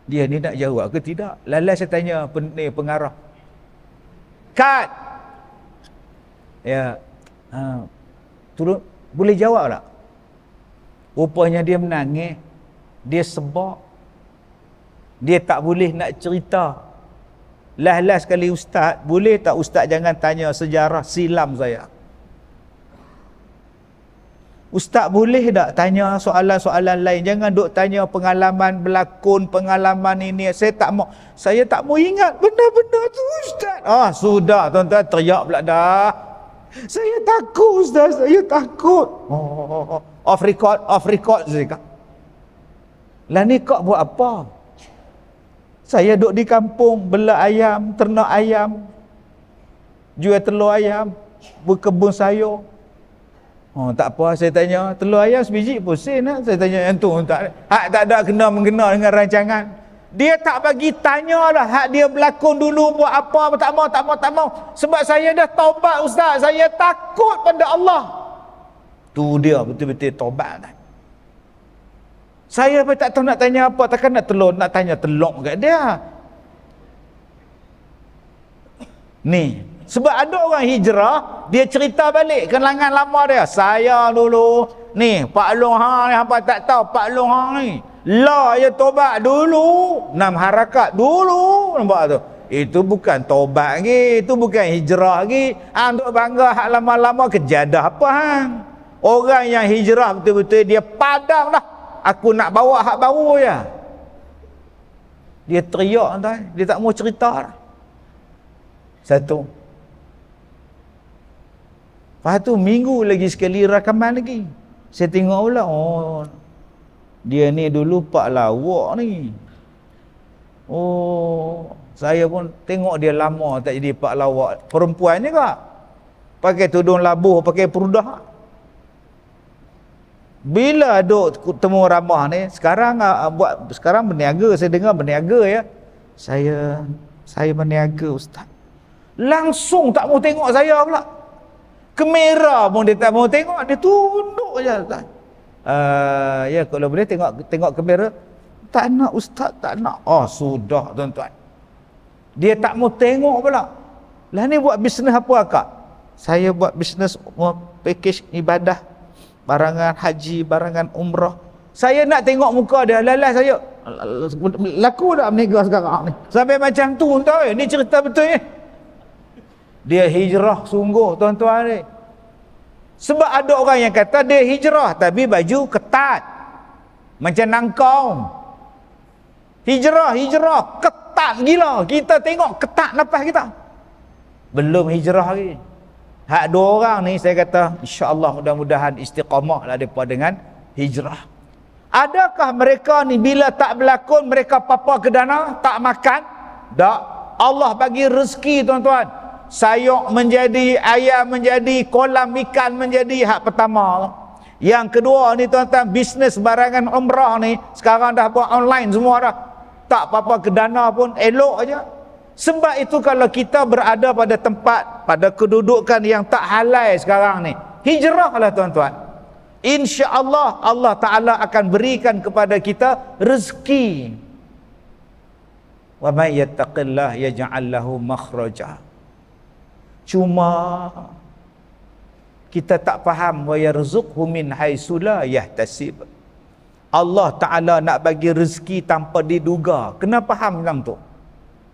Speaker 1: Dia ni nak jawab ke tidak? Lalas saya tanya pengarah. Cut. Ya. Turun, boleh jawab tak? Rupanya dia menangis. Dia sebab. Dia tak boleh nak cerita. Last kali ustaz, boleh tak ustaz jangan tanya sejarah silam saya? Ustaz boleh tak tanya soalan-soalan lain? Jangan duk tanya pengalaman berlakon, pengalaman ini. Saya tak mau ingat benda-benda tu ustaz. Sudah tuan-tuan, teriak pula dah. Saya takut ustaz, saya takut. Off record saya. Lah ni kau buat apa? Saya duduk di kampung, bela ayam, ternak ayam, jual telur ayam, berkebun sayur. Tak apa, saya tanya, telur ayam sebiji pusing nak? Saya tanya yang tu, tak ada kena-mengena dengan rancangan. Dia tak bagi tanya dah hak dia berlakon dulu buat apa, tak mau. Sebab saya dah taubat ustaz, saya takut pada Allah. Tu dia betul-betul taubat dah. Saya pun tak tahu nak tanya apa, takkan nak tanya telok kat dia. Ni, sebab ada orang hijrah, dia cerita balik kenangan lama dia. Saya dulu ni, Pak Long hang ni hangpa tak tahu Pak Long hang ni. La ya tobat dulu, 6 harakat dulu, nampak tu. Itu bukan tobat lagi, itu bukan hijrah lagi. Hang duk bangga hak lama-lama kejadah apa hang? Orang yang hijrah betul-betul dia padam dah. Aku nak bawa hak baru je. Dia teriak tuan, dia tak mau cerita dah. Satu. Lepas tu minggu lagi sekali rakaman lagi. Saya tengok pula, oh dia ni dulu pak lawak ni. Oh, saya pun tengok dia lama tak jadi pak lawak. Perempuan ni kak, pakai tudung labuh, pakai perudah. Bila duk temu ramah ni, sekarang sekarang berniaga, saya dengar berniaga ya. Saya berniaga ustaz. Langsung tak mau tengok saya pula. Kamera pun dia tak mau tengok, dia tunduk je ustaz. Ya kalau boleh tengok kamera. Tak nak ustaz, tak nak. Oh sudah tuan-tuan. Dia tak mau tengok pula. Lah ni buat bisnes apa akak? Saya buat bisnes package ibadah, barangan haji, barangan umrah. Saya nak tengok muka dia, lalas saya. Laku dah berniaga sekarang ni. Sampai macam tu tuan-tuan. Ni cerita betul ni. Dia hijrah sungguh tuan-tuan ni. Sebab ada orang yang kata dia hijrah tapi baju ketat. Macam nangkong. Hijrah ketat gila. Kita tengok ketat nafas kita. Belum hijrah lagi. Hak dua orang ni saya kata insya-Allah mudah-mudahan istiqamah lah depa dengan hijrah. Adakah mereka ni bila tak berlakon mereka papa ke dana, tak makan? Tak. Allah bagi rezeki tuan-tuan. Sayur menjadi, ayam menjadi, kolam ikan menjadi, hak pertama. Yang kedua ni tuan-tuan, bisnes barangan umrah ni sekarang dah buat online semua dah. Tak apa-apa ke dana pun elok aja. Sebab itu kalau kita berada pada tempat, pada kedudukan yang tak halal sekarang ni, hijrahlah tuan-tuan. Insya-Allah Allah Taala akan berikan kepada kita rezeki. Wa may yattaqillah yaj'al lahu makhraja. Cuma kita tak faham, wa yarzuqhu min haitsu la yahtasib. Allah Taala nak bagi rezeki tanpa diduga. Kena faham dalam tu.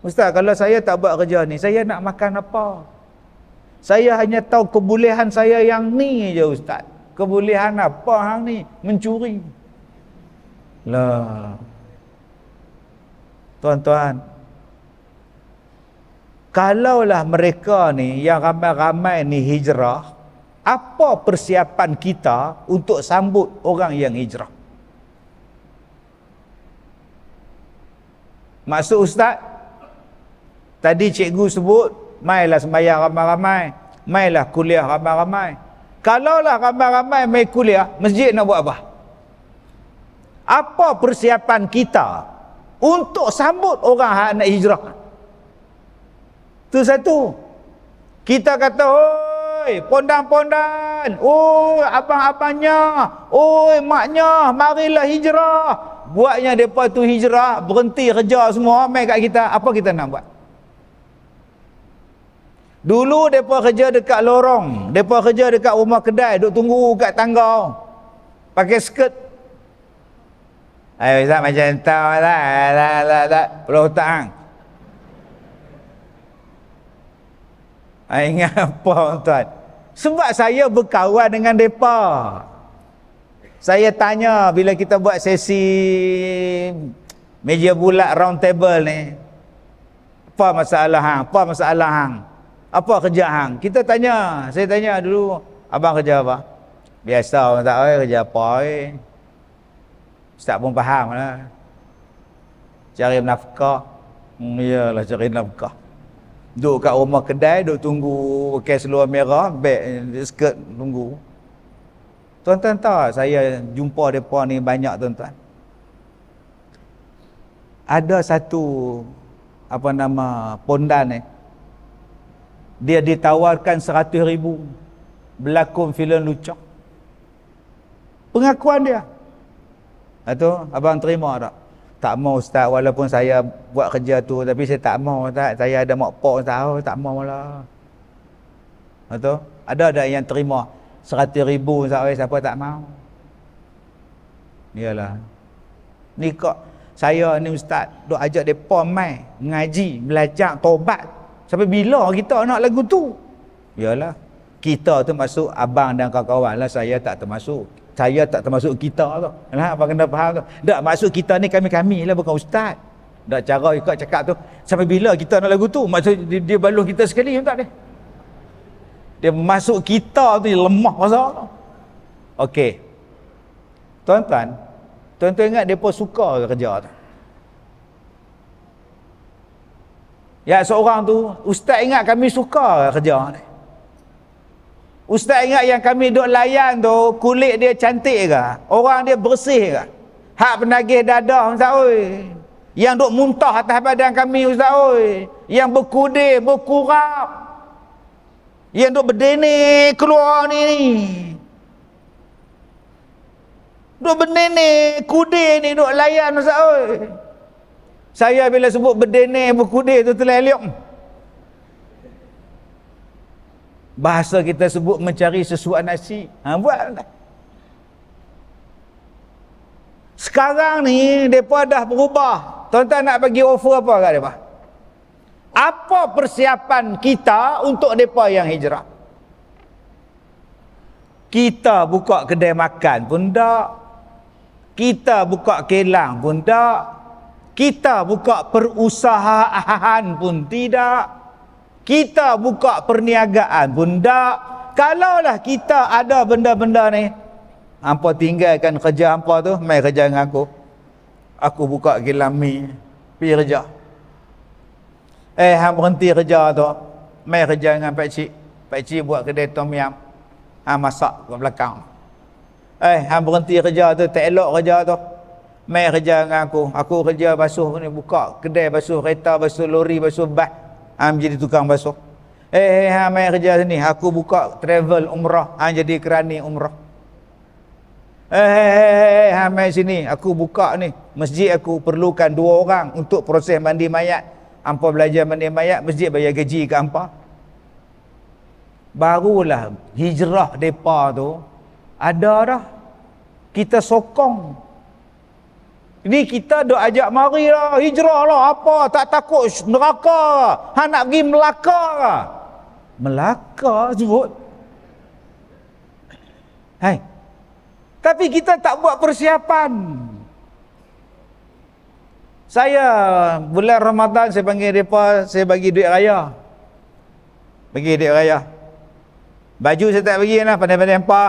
Speaker 1: Ustaz, kalau saya tak buat kerja ni, saya nak makan apa? Saya hanya tahu kebolehan saya yang ni je ustaz. Kebolehan apa hang ni? Mencuri. Lah. Tuan-tuan, kalaulah mereka ni yang ramai-ramai ni hijrah, apa persiapan kita untuk sambut orang yang hijrah? Maksud ustaz, tadi cikgu sebut, mailah sembahyang ramai-ramai, mailah kuliah ramai-ramai. Kalaulah ramai-ramai mai kuliah, masjid nak buat apa? Apa persiapan kita untuk sambut orang yang nak hijrah? Tu satu. Kita kata, oi, pondan-pondan, oi, abang-abangnya, oi, maknya, marilah hijrah. Buatnya mereka tu hijrah, berhenti kerja semua, mai kat kita. Apa kita nak buat? Dulu mereka kerja dekat lorong, mereka kerja dekat rumah kedai, duk tunggu kat tangga, pakai skirt. Ayo Ustaz macam tahu tak, perlu hutang. Ingat apa tuan? Sebab saya berkawan dengan mereka. Saya tanya bila kita buat sesi meja bulat round table ni, apa masalah hang? Apa masalah hang? Apa kerja hang? Kita tanya, saya tanya dulu, abang kerja apa? Biasa orang tak tahu kerja apa. Ustaz pun faham lah. Cari nafkah. Iyalah cari nafkah. Duduk kat rumah kedai, duduk tunggu pakai seluar merah, beg skirt tunggu. Tuan-tuan tahu saya jumpa mereka ni banyak tuan-tuan. ada satu apa nama pondan dia ditawarkan 100,000 berlakon filem lucah. Pengakuan dia. Atau abang terima tak? Tak mau ustaz, walaupun saya buat kerja tu, tapi saya tak mau tak. Saya ada mak pak tahu, tak mau lah. Atau ada yang terima 100,000 siapa tak mau. Iyalah. Ni kok saya ni ustaz duk ajak depa mai ngaji, belajar taubat. Sampai bila kita nak lagu tu? Iyalah. Kita tu masuk abang dan kawan-kawan lah, saya tak termasuk. Saya tak termasuk kita tu. Nah, abang kena faham tu. Tak masuk kita ni kami-kami lah, bukan ustaz. Tak cara ikut cakap tu. Sampai bila kita nak lagu tu? Maksud dia balung kita sekali tak dia? Dia masuk kita tu lemah pasal tu. Okey. Tuan-tuan ingat depa suka kerja tu. Ya seorang tu, ustaz ingat kami suka kerja ni. Ustaz ingat yang kami duk layan tu, kulit dia cantik ke? Orang dia bersih ke? Hak penagih dadah ustaz oi. Yang duk muntah atas badan kami ustaz oi. Yang berkudir, berkurap. Yang duk berdenek keluar ni. Duk berdenek, kudir ni duk layan ustaz oi. Saya bila sebut berdenek, berkudir tu terleliuk. Bahasa kita sebut mencari sesuap nasi. Buatlah. Sekarang ni mereka dah berubah. Tuan-tuan nak bagi offer apa kat mereka? Apa persiapan kita untuk mereka yang hijrah? Kita buka kedai makan pun tak. Kita buka kelang pun tak. Kita buka perusahaan pun tidak. Kita buka perniagaan pun tak. Kalaulah kita ada benda-benda ni, hampa tinggalkan kerja hampa tu, mai kerja dengan aku. Aku buka kilang mi, pergi kerja. Hang berhenti kerja tu, mai kerja dengan Pak Cik. Pak Cik buat kedai tom yam. Masak kat belakang. Hang berhenti kerja tu, tak elok kerja tu. Mai kerja dengan aku. Aku kerja basuh ni, buka kedai basuh kereta, basuh lori, basuh bas. Jadi tukang basuh. Mai kerja sini. Aku buka travel umrah. Jadi kerani umrah. Mai sini. Aku buka ni. Masjid aku perlukan 2 orang untuk proses mandi mayat. Hampa belajar mandi mayat, masjid bayar gaji ke hampa. Barulah hijrah depa tu ada dah. Kita sokong. Ni kita duk ajak mari lah, hijrah lah, apa, tak takut neraka. Hang nak pergi Melaka. Melaka sebut. Hai. Tapi kita tak buat persiapan. Saya bulan Ramadan saya panggil mereka, saya bagi duit raya. Bagi duit raya. Baju saya tak bagi lah, pandai-pandai apa.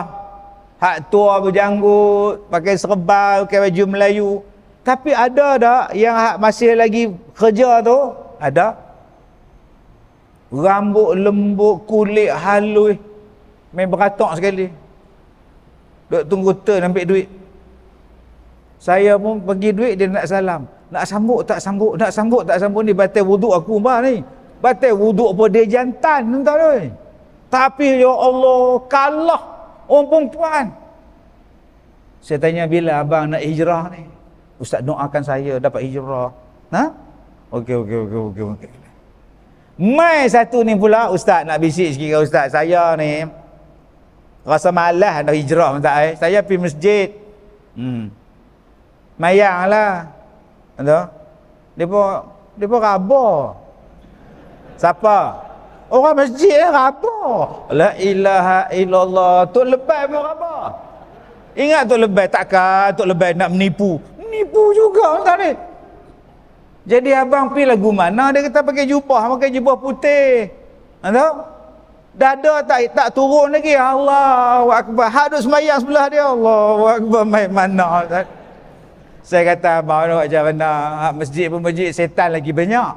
Speaker 1: Hak tua berjanggut, pakai serban, pakai baju Melayu. Tapi ada tak yang masih lagi kerja tu? Ada. Rambut lembut, kulit halus, main beratok sekali. Duk tunggu turn ambil duit. Saya pun bagi duit, dia nak salam. Nak sambut tak sambut, nak sambut tak sambut, ni batal wuduk aku mbak ni. Batal wuduk pun dia jantan, entah tu. Tapi ya Allah, kalah orang perempuan. Saya tanya bila abang nak hijrah ni? Ustaz doakan saya dapat hijrah. Okey. Mai satu ni pula, ustaz nak bisik sikit dengan ustaz. Saya ni rasa malas nak hijrah tak saya pergi masjid. Mayanglah. Entah. Depa raba. Siapa? Orang masjid raba. La ilaha illallah. Tok Lebay pun raba. Ingat Tok Lebay takkan Tok Lebay nak menipu. Nipu juga entah ni. Jadi abang pergi lagu mana, dia kata pakai jubah putih. Entah? Dada tak turun lagi. Allahu akbar. Hak duk sembahyang sebelah dia. Allahu akbar, mai mana. Saya kata abang macam mana, hak masjid pun masjid setan lagi banyak.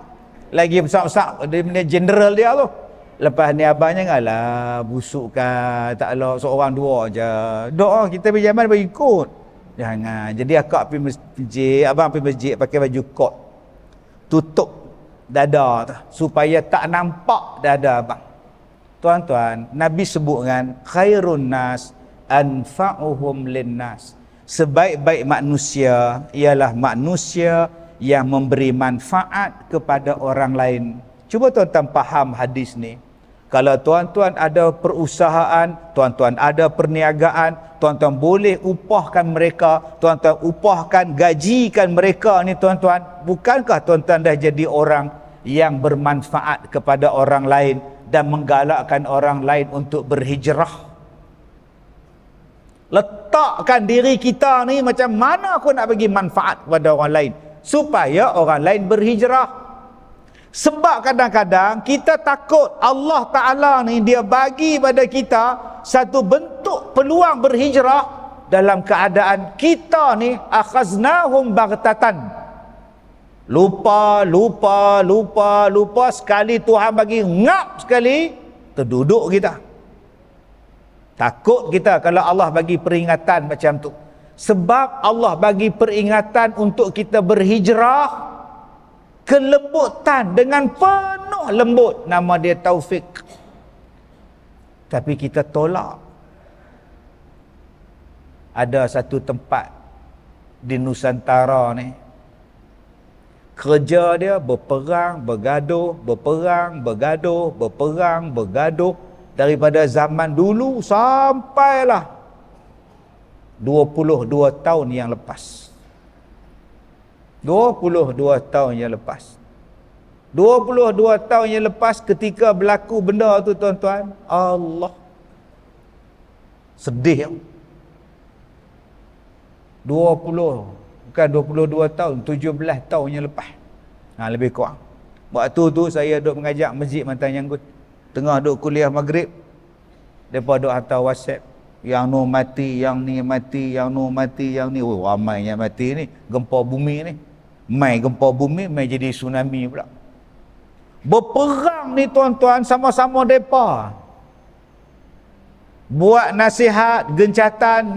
Speaker 1: Lagi besar-besar dia general dia tu. Lepas ni abangnya ngalah busuk kan, tak lah seorang dua aja. Doa kita berjaman bagi ikut. Jangan. Jadi akak pergi masjid, abang pergi masjid pakai baju kot. tutup dada tu supaya tak nampak dada abang. Tuan-tuan, Nabi sebutkan khairun nas anfa'uhum linnas. Sebaik-baik manusia ialah manusia yang memberi manfaat kepada orang lain. Cuba tuan-tuan faham hadis ni. Kalau tuan-tuan ada perusahaan, tuan-tuan ada perniagaan, tuan-tuan boleh upahkan mereka, tuan-tuan upahkan, gajikan mereka ni tuan-tuan. Bukankah tuan-tuan dah jadi orang yang bermanfaat kepada orang lain dan menggalakkan orang lain untuk berhijrah? Letakkan diri kita ni macam mana aku nak bagi manfaat kepada orang lain supaya orang lain berhijrah. Sebab kadang-kadang kita takut Allah Ta'ala ni dia bagi pada kita satu bentuk peluang berhijrah dalam keadaan kita ni akhaznahum baghtatan. Lupa sekali Tuhan bagi ngap sekali terduduk kita. Takut kita kalau Allah bagi peringatan macam tu. Sebab Allah bagi peringatan untuk kita berhijrah, kelembutan dengan penuh lembut, nama dia taufik. Tapi kita tolak. Ada satu tempat di Nusantara ni, kerja dia berperang, bergaduh, daripada zaman dulu sampailah 22 tahun yang lepas. 22 tahun yang lepas. 22 tahun yang lepas ketika berlaku benda tu tuan-tuan, Allah sedih. bukan 22 tahun, 17 tahun yang lepas. Lebih kurang. Waktu tu saya duduk mengajak masjid Mantan Nyanggut. Tengah duduk kuliah maghrib, mereka duduk hantar WhatsApp, yang nu mati, yang ni mati, yang nu mati, yang ni. Ramai yang mati ni. Gempa bumi ni. Mai gempa bumi, mai jadi tsunami pula. Berperang ni tuan-tuan, sama-sama mereka. Buat nasihat, gencatan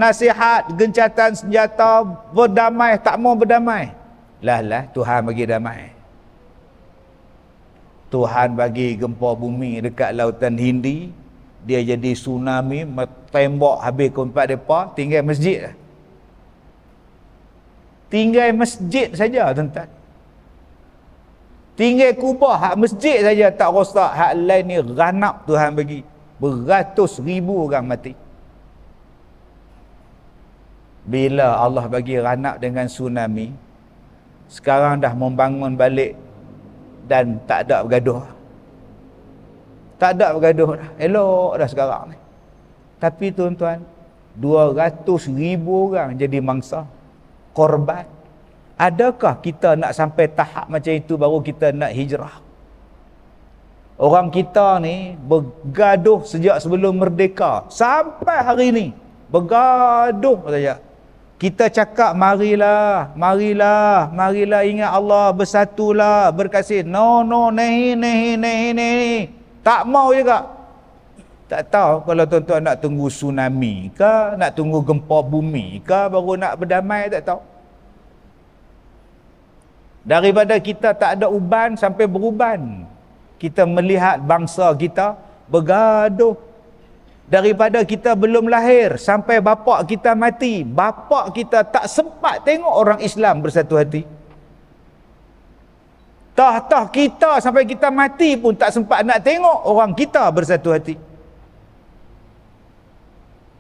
Speaker 1: senjata, berdamai, tak mau berdamai. Lah, Tuhan bagi damai. Tuhan bagi gempa bumi dekat lautan Hindi, dia jadi tsunami, tembok habis tempat mereka, tinggal masjid. Tinggal masjid saja tuan-tuan. Tinggal kubah hak masjid saja tak rosak, hak lain ni ranap Tuhan bagi. Beratus ribu orang mati. Bila Allah bagi ranap dengan tsunami, sekarang dah membangun balik dan tak ada bergaduh. Tak ada bergaduh dah. Elok dah sekarang ni. Tapi tuan-tuan, 200,000 orang jadi mangsa, korban. Adakah kita nak sampai tahap macam itu baru kita nak hijrah? Orang kita ni bergaduh sejak sebelum merdeka sampai hari ni. Bergaduh saja. Kita cakap marilah ingat Allah, bersatulah, berkasih. No, nahi. Tak mau juga. Tak tahu kalau tuan-tuan nak tunggu tsunami ke, nak tunggu gempa bumi ke baru nak berdamai, tak tahu. Daripada kita tak ada uban sampai beruban. Kita melihat bangsa kita bergaduh. Daripada kita belum lahir sampai bapak kita mati, bapak kita tak sempat tengok orang Islam bersatu hati. Tah kita sampai kita mati pun tak sempat nak tengok orang kita bersatu hati.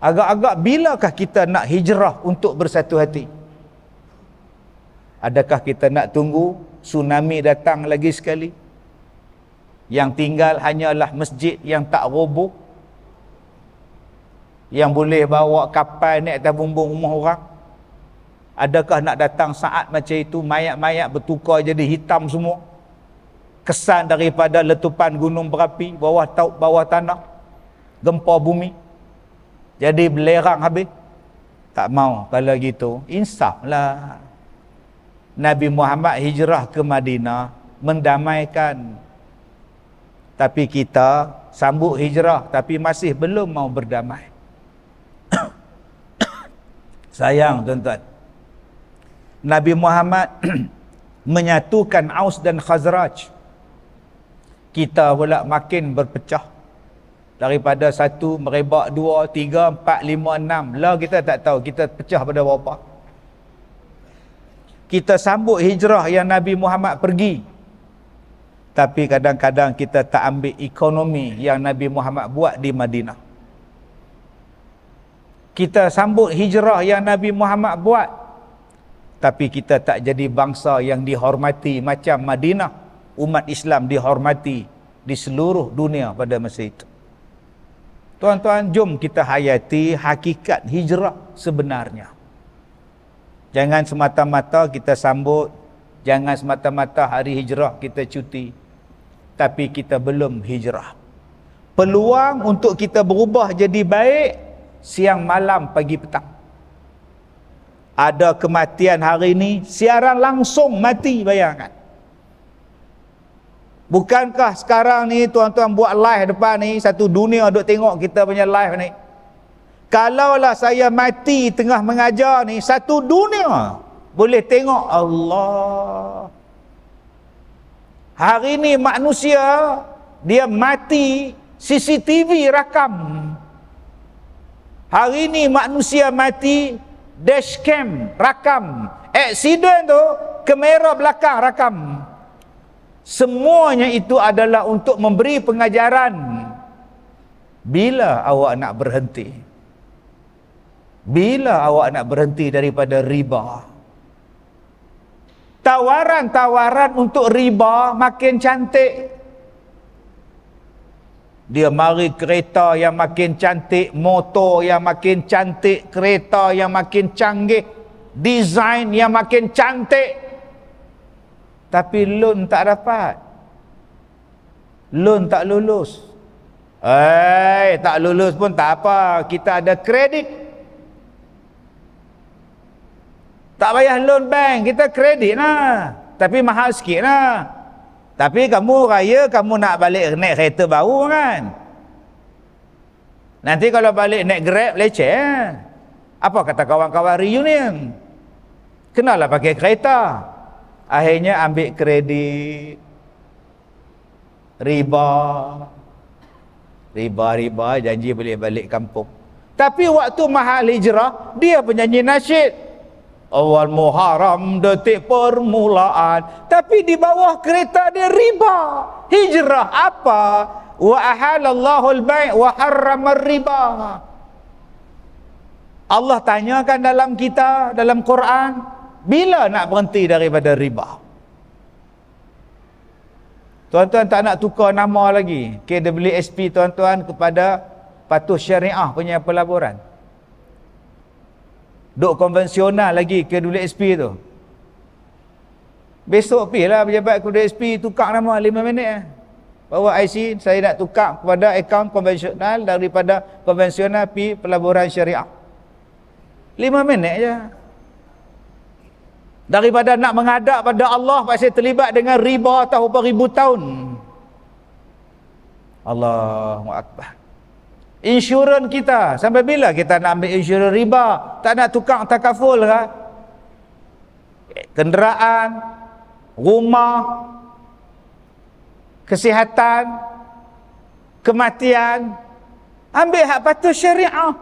Speaker 1: Agak-agak bilakah kita nak hijrah untuk bersatu hati? Adakah kita nak tunggu tsunami datang lagi sekali? Yang tinggal hanyalah masjid yang tak roboh, yang boleh bawa kapal naik atas bumbung rumah orang? Adakah nak datang saat macam itu, mayat-mayat bertukar jadi hitam semua, kesan daripada letupan gunung berapi, bawah tanah, gempa bumi, jadi belerang habis? Tak mau. Kalau gitu, insaflah. Nabi Muhammad hijrah ke Madinah mendamaikan, tapi kita sambut hijrah tapi masih belum mau berdamai. Sayang tuan-tuan, Nabi Muhammad menyatukan Aus dan Khazraj. Kita pula makin berpecah. Daripada 1 merebak 2, 3, 4, 5, 6. Lah kita tak tahu kita pecah pada berapa. Kita sambut hijrah yang Nabi Muhammad pergi. Tapi kadang-kadang kita tak ambil ekonomi yang Nabi Muhammad buat di Madinah. Kita sambut hijrah yang Nabi Muhammad buat. Tapi kita tak jadi bangsa yang dihormati macam Madinah. Umat Islam dihormati di seluruh dunia pada masa itu. Tuan-tuan, jom kita hayati hakikat hijrah sebenarnya. Jangan semata-mata kita sambut, jangan semata-mata hari hijrah kita cuti, tapi kita belum hijrah. Peluang untuk kita berubah jadi baik siang malam pagi petang. Ada kematian hari ini, siaran langsung mati, bayangkan. Bukankah sekarang ni tuan-tuan buat live depan ni, satu dunia duk tengok kita punya live ni. Kalaulah saya mati tengah mengajar ni, satu dunia boleh tengok. Allah. Hari ni manusia, dia mati, CCTV rakam. Hari ni manusia mati, dashcam rakam. Aksiden tu, kamera belakang rakam. Semuanya itu adalah untuk memberi pengajaran. Bila awak nak berhenti? Bila awak nak berhenti daripada riba? Tawaran-tawaran untuk riba makin cantik. Dia mari kereta yang makin cantik, motor yang makin cantik, kereta yang makin canggih, desain yang makin cantik. Tapi loan tak dapat. Loan tak lulus. Tak lulus pun tak apa. Kita ada kredit. Tak payah loan bank. Kita kredit lah. Tapi mahal sikit lah. Tapi kamu raya, kamu nak balik naik kereta baru kan. Nanti kalau balik naik Grab, leceh lah. Apa kata kawan-kawan reunion? Kenalah pakai kereta. Akhirnya ambil kredit. Riba, janji boleh balik kampung. Tapi waktu mahal hijrah, dia penyanyi nasyid. Awal Muharram detik permulaan. Tapi di bawah kereta dia riba. Hijrah apa? Wa ahalallahu al-bai' wa harrama riba. Allah tanyakan dalam kita, dalam Quran, bila nak berhenti daripada riba? Tuan-tuan tak nak tukar nama lagi KWSP tuan-tuan kepada Patuh Syariah punya pelaburan. Duk konvensional lagi KWSP tu. Besok pergi lah pejabat KWSP tukar nama 5 minit. Bawa IC, saya nak tukar kepada akaun konvensional daripada konvensional pergi pelaburan syariah. 5 minit je. Daripada nak menghadap pada Allah pasal terlibat dengan riba tahu berapa ribu tahun. Allahu Akbar. Insurans kita, sampai bila kita nak ambil insurans riba? Tak nak tukar takaful ke? Kenderaan, rumah, kesihatan, kematian, ambil hak patuh syariah.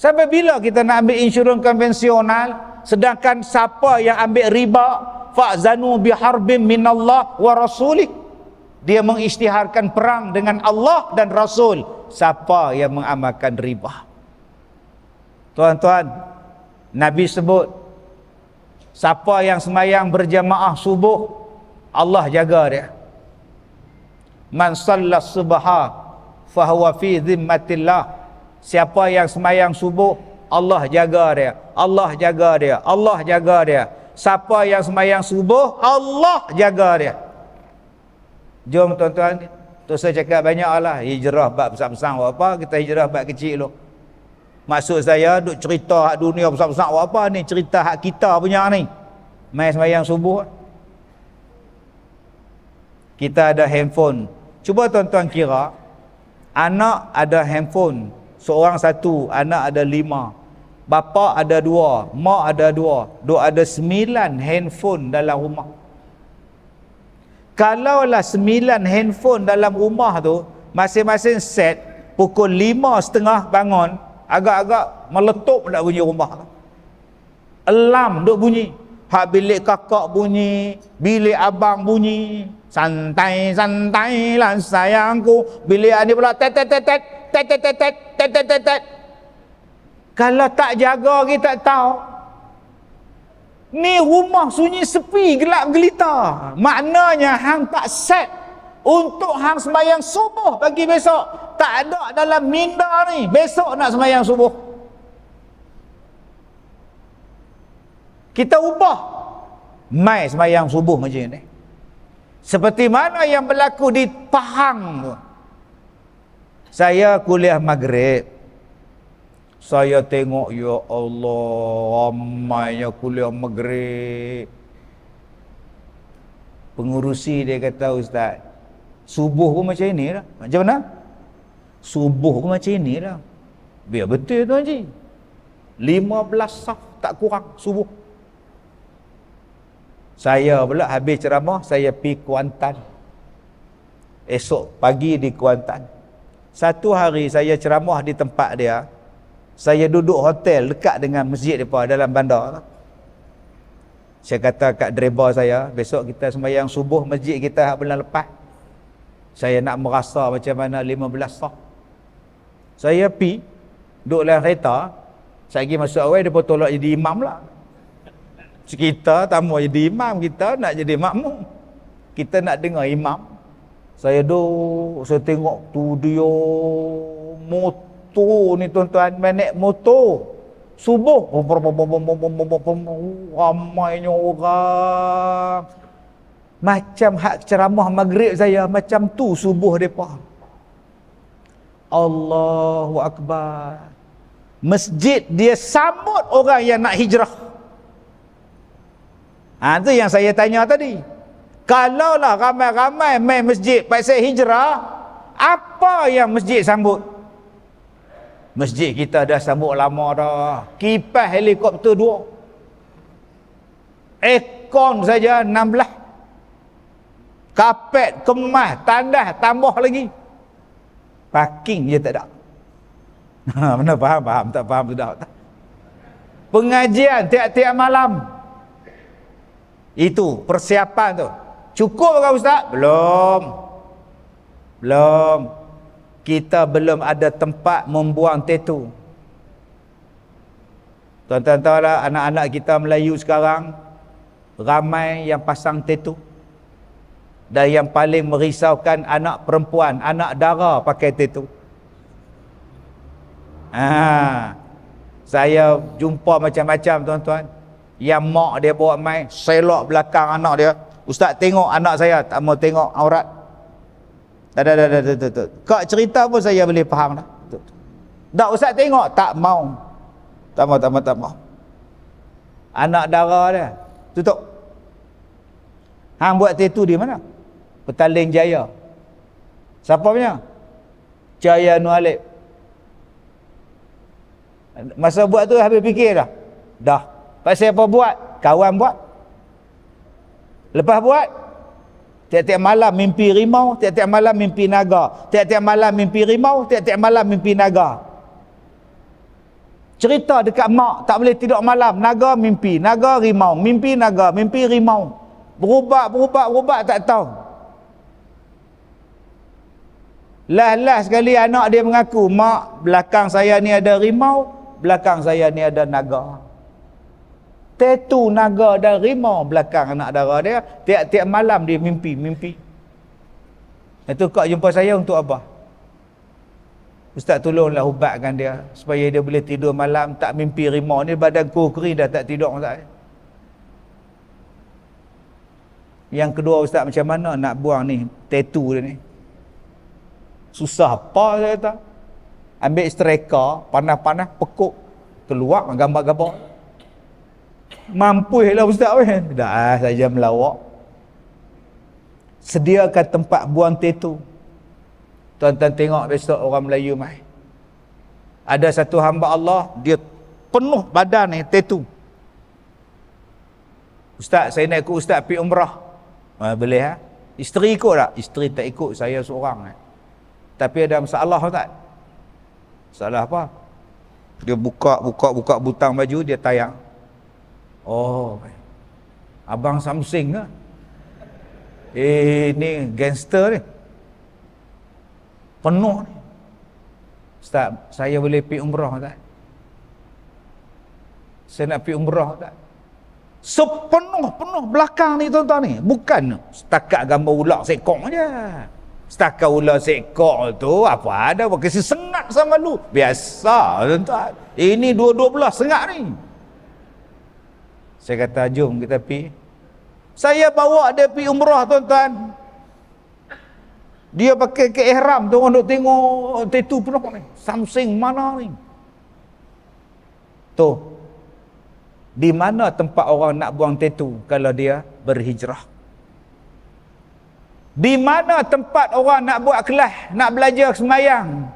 Speaker 1: Sampai bila kita nak ambil insurans konvensional? Sedangkan siapa yang ambil riba, fa'zanu biharbin minallah wa rasulih, dia mengisytiharkan perang dengan Allah dan Rasul. Siapa yang mengamalkan riba? Tuan-tuan, Nabi sebut, siapa yang semayang berjamaah subuh, Allah jaga dia. Man sallas subha fahuwa fi zimmatillah. Siapa yang semayang subuh, Allah jaga dia. Allah jaga dia. Allah jaga dia. Siapa yang semayang subuh, Allah jaga dia. Jom tuan-tuan, tu saya cakap banyak lah. Hijrah bab besar-besar apa, kita hijrah bab kecil dulu. Maksud saya, duk cerita hak dunia besar-besar apa ni, cerita hak kita punya ni. Mai semayang subuh. Kita ada handphone. Cuba tuan-tuan kira, anak ada handphone. Seorang satu, anak ada 5. Bapa ada 2, mak ada 2. Duk ada 9 handphone dalam rumah. Kalaulah 9 handphone dalam rumah tu, masing-masing set, pukul 5.30 bangun, agak-agak meletup nak bunyi rumah tu. Alarm duk bunyi. Hak bilik kakak bunyi, bilik abang bunyi. Santai-santai lah sayangku. Bilik ni pula tet tet tet tet tet tet tet tet tet tet tet. Kalau tak jaga kita tak tahu. Ni rumah sunyi sepi, gelap gelita. Maknanya hang tak set untuk hang sembahyang subuh pagi besok. Tak ada dalam minda ni. Besok nak sembahyang subuh. Kita ubah. Mai sembahyang subuh macam ni. Seperti mana yang berlaku di Pahang tu. Saya kuliah maghrib. Saya tengok, ya Allah, ramainya kuliah maghrib. Pengurusi dia kata, Ustaz, subuh pun macam ini lah. Macam mana? Subuh pun macam ini lah. Biar betul Tuan Haji. 15 saf tak kurang subuh. Saya pula habis ceramah, saya pergi Kuantan. Esok pagi di Kuantan. Satu hari saya ceramah di tempat dia. Saya duduk hotel dekat dengan masjid mereka dalam bandar. Saya kata kat driver saya, besok kita sembahyang subuh masjid kita bulan lepas. Saya nak merasa macam mana 15 sah. Saya pi duduk dalam kereta. Saya pergi masuk awal, dia pun tolak jadi imam lah. Kita tak mau jadi imam, kita nak jadi makmum. Kita nak dengar imam. Saya tengok tu dia motor ni tuan-tuan, naik motor subuh, ramainya orang. Macam hak ceramah maghrib saya, macam tu subuh depa. Allahu Akbar. Masjid dia sambut orang yang nak hijrah. Itu yang saya tanya tadi. Kalaulah ramai-ramai main masjid pasal hijrah, apa yang masjid sambut? Masjid kita dah sambut lama dah. Kipas helikopter 2. Aircon saja 16. Kapet, kemas, tandas, tambah lagi. Parking je tak ada. Mana faham? Tak faham sudah. Pengajian tiap-tiap malam. Itu persiapan tu. Cukup ke Ustaz? Belum. Kita belum ada tempat membuang tatu. Tuan-tuan tahu lah, anak-anak kita Melayu sekarang ramai yang pasang tatu. Dan yang paling merisaukan anak perempuan, anak dara pakai tatu. Saya jumpa macam-macam tuan-tuan. Yang mak dia bawa mai, selok belakang anak dia. Ustaz tengok anak saya, tak mau tengok aurat. Tak. Kak cerita pun saya boleh faham dah. Tak Ustaz tengok, tak mau. Tak mau. Anak dara dia. Tutup. Hang buat tattoo di mana? Petaling Jaya. Siapa punya? Jaya Nur Alif. Masa buat tu habis fikir dah. Dah. Pasal apa buat? Kawan buat. Lepas buat, tiap-tiap malam mimpi rimau, tiap-tiap malam mimpi naga. Tiap-tiap malam mimpi rimau, tiap-tiap malam mimpi naga. Cerita dekat mak, tak boleh tidur malam. Naga mimpi, naga rimau. Mimpi naga, mimpi rimau. Berubah tak tahu. Lah sekali anak dia mengaku, mak, belakang saya ni ada rimau, belakang saya ni ada naga. Tatu naga dan rimau belakang anak dara dia. Tiap-tiap malam dia mimpi. Itu kak jumpa saya untuk apa? Ustaz tolonglah ubatkan dia supaya dia boleh tidur malam tak mimpi rimau ni. Badan kering dah tak tidur Ustaz. Yang kedua Ustaz, macam mana nak buang ni tatu dia ni? Susah apa saya kata. Ambil striker, panas-panas, pekuk, keluar gambar-gambar. Mampulah Ustaz weh. Dah saja melawak. Sediakan tempat buang tatu. Tuan-tuan tengok besok orang Melayu mai. Ada satu hamba Allah, dia penuh badan ni tattoo. Ustaz, saya nak ikut ustaz pergi umrah. Boleh ha? Isteri ikut tak? Isteri tak ikut, saya seorang. Tapi ada masalah tak? Masalah apa? Dia buka butang baju, dia tayang. Oh, abang Samsing ke? Ni gangster ni. Penuh ni. Ustaz, saya boleh pergi umrah tak? Saya nak pergi umrah tak? Sepenuh belakang ni tuan-tuan ni. Bukan setakat gambar ular seekor je. Setakat ular seekor tu apa ada, kasi sengat sama lu. Biasa tuan-tuan. Ini dua belah sengat ni. Saya kata jom kita pergi. Saya bawa dia pergi umrah tuan-tuan. Dia pakai ke ihram tu, orang duk tengok tattoo penuh ni. Samsing mana ni? Tu. Di mana tempat orang nak buang tattoo kalau dia berhijrah? Di mana tempat orang nak buat kelas, nak belajar semayang?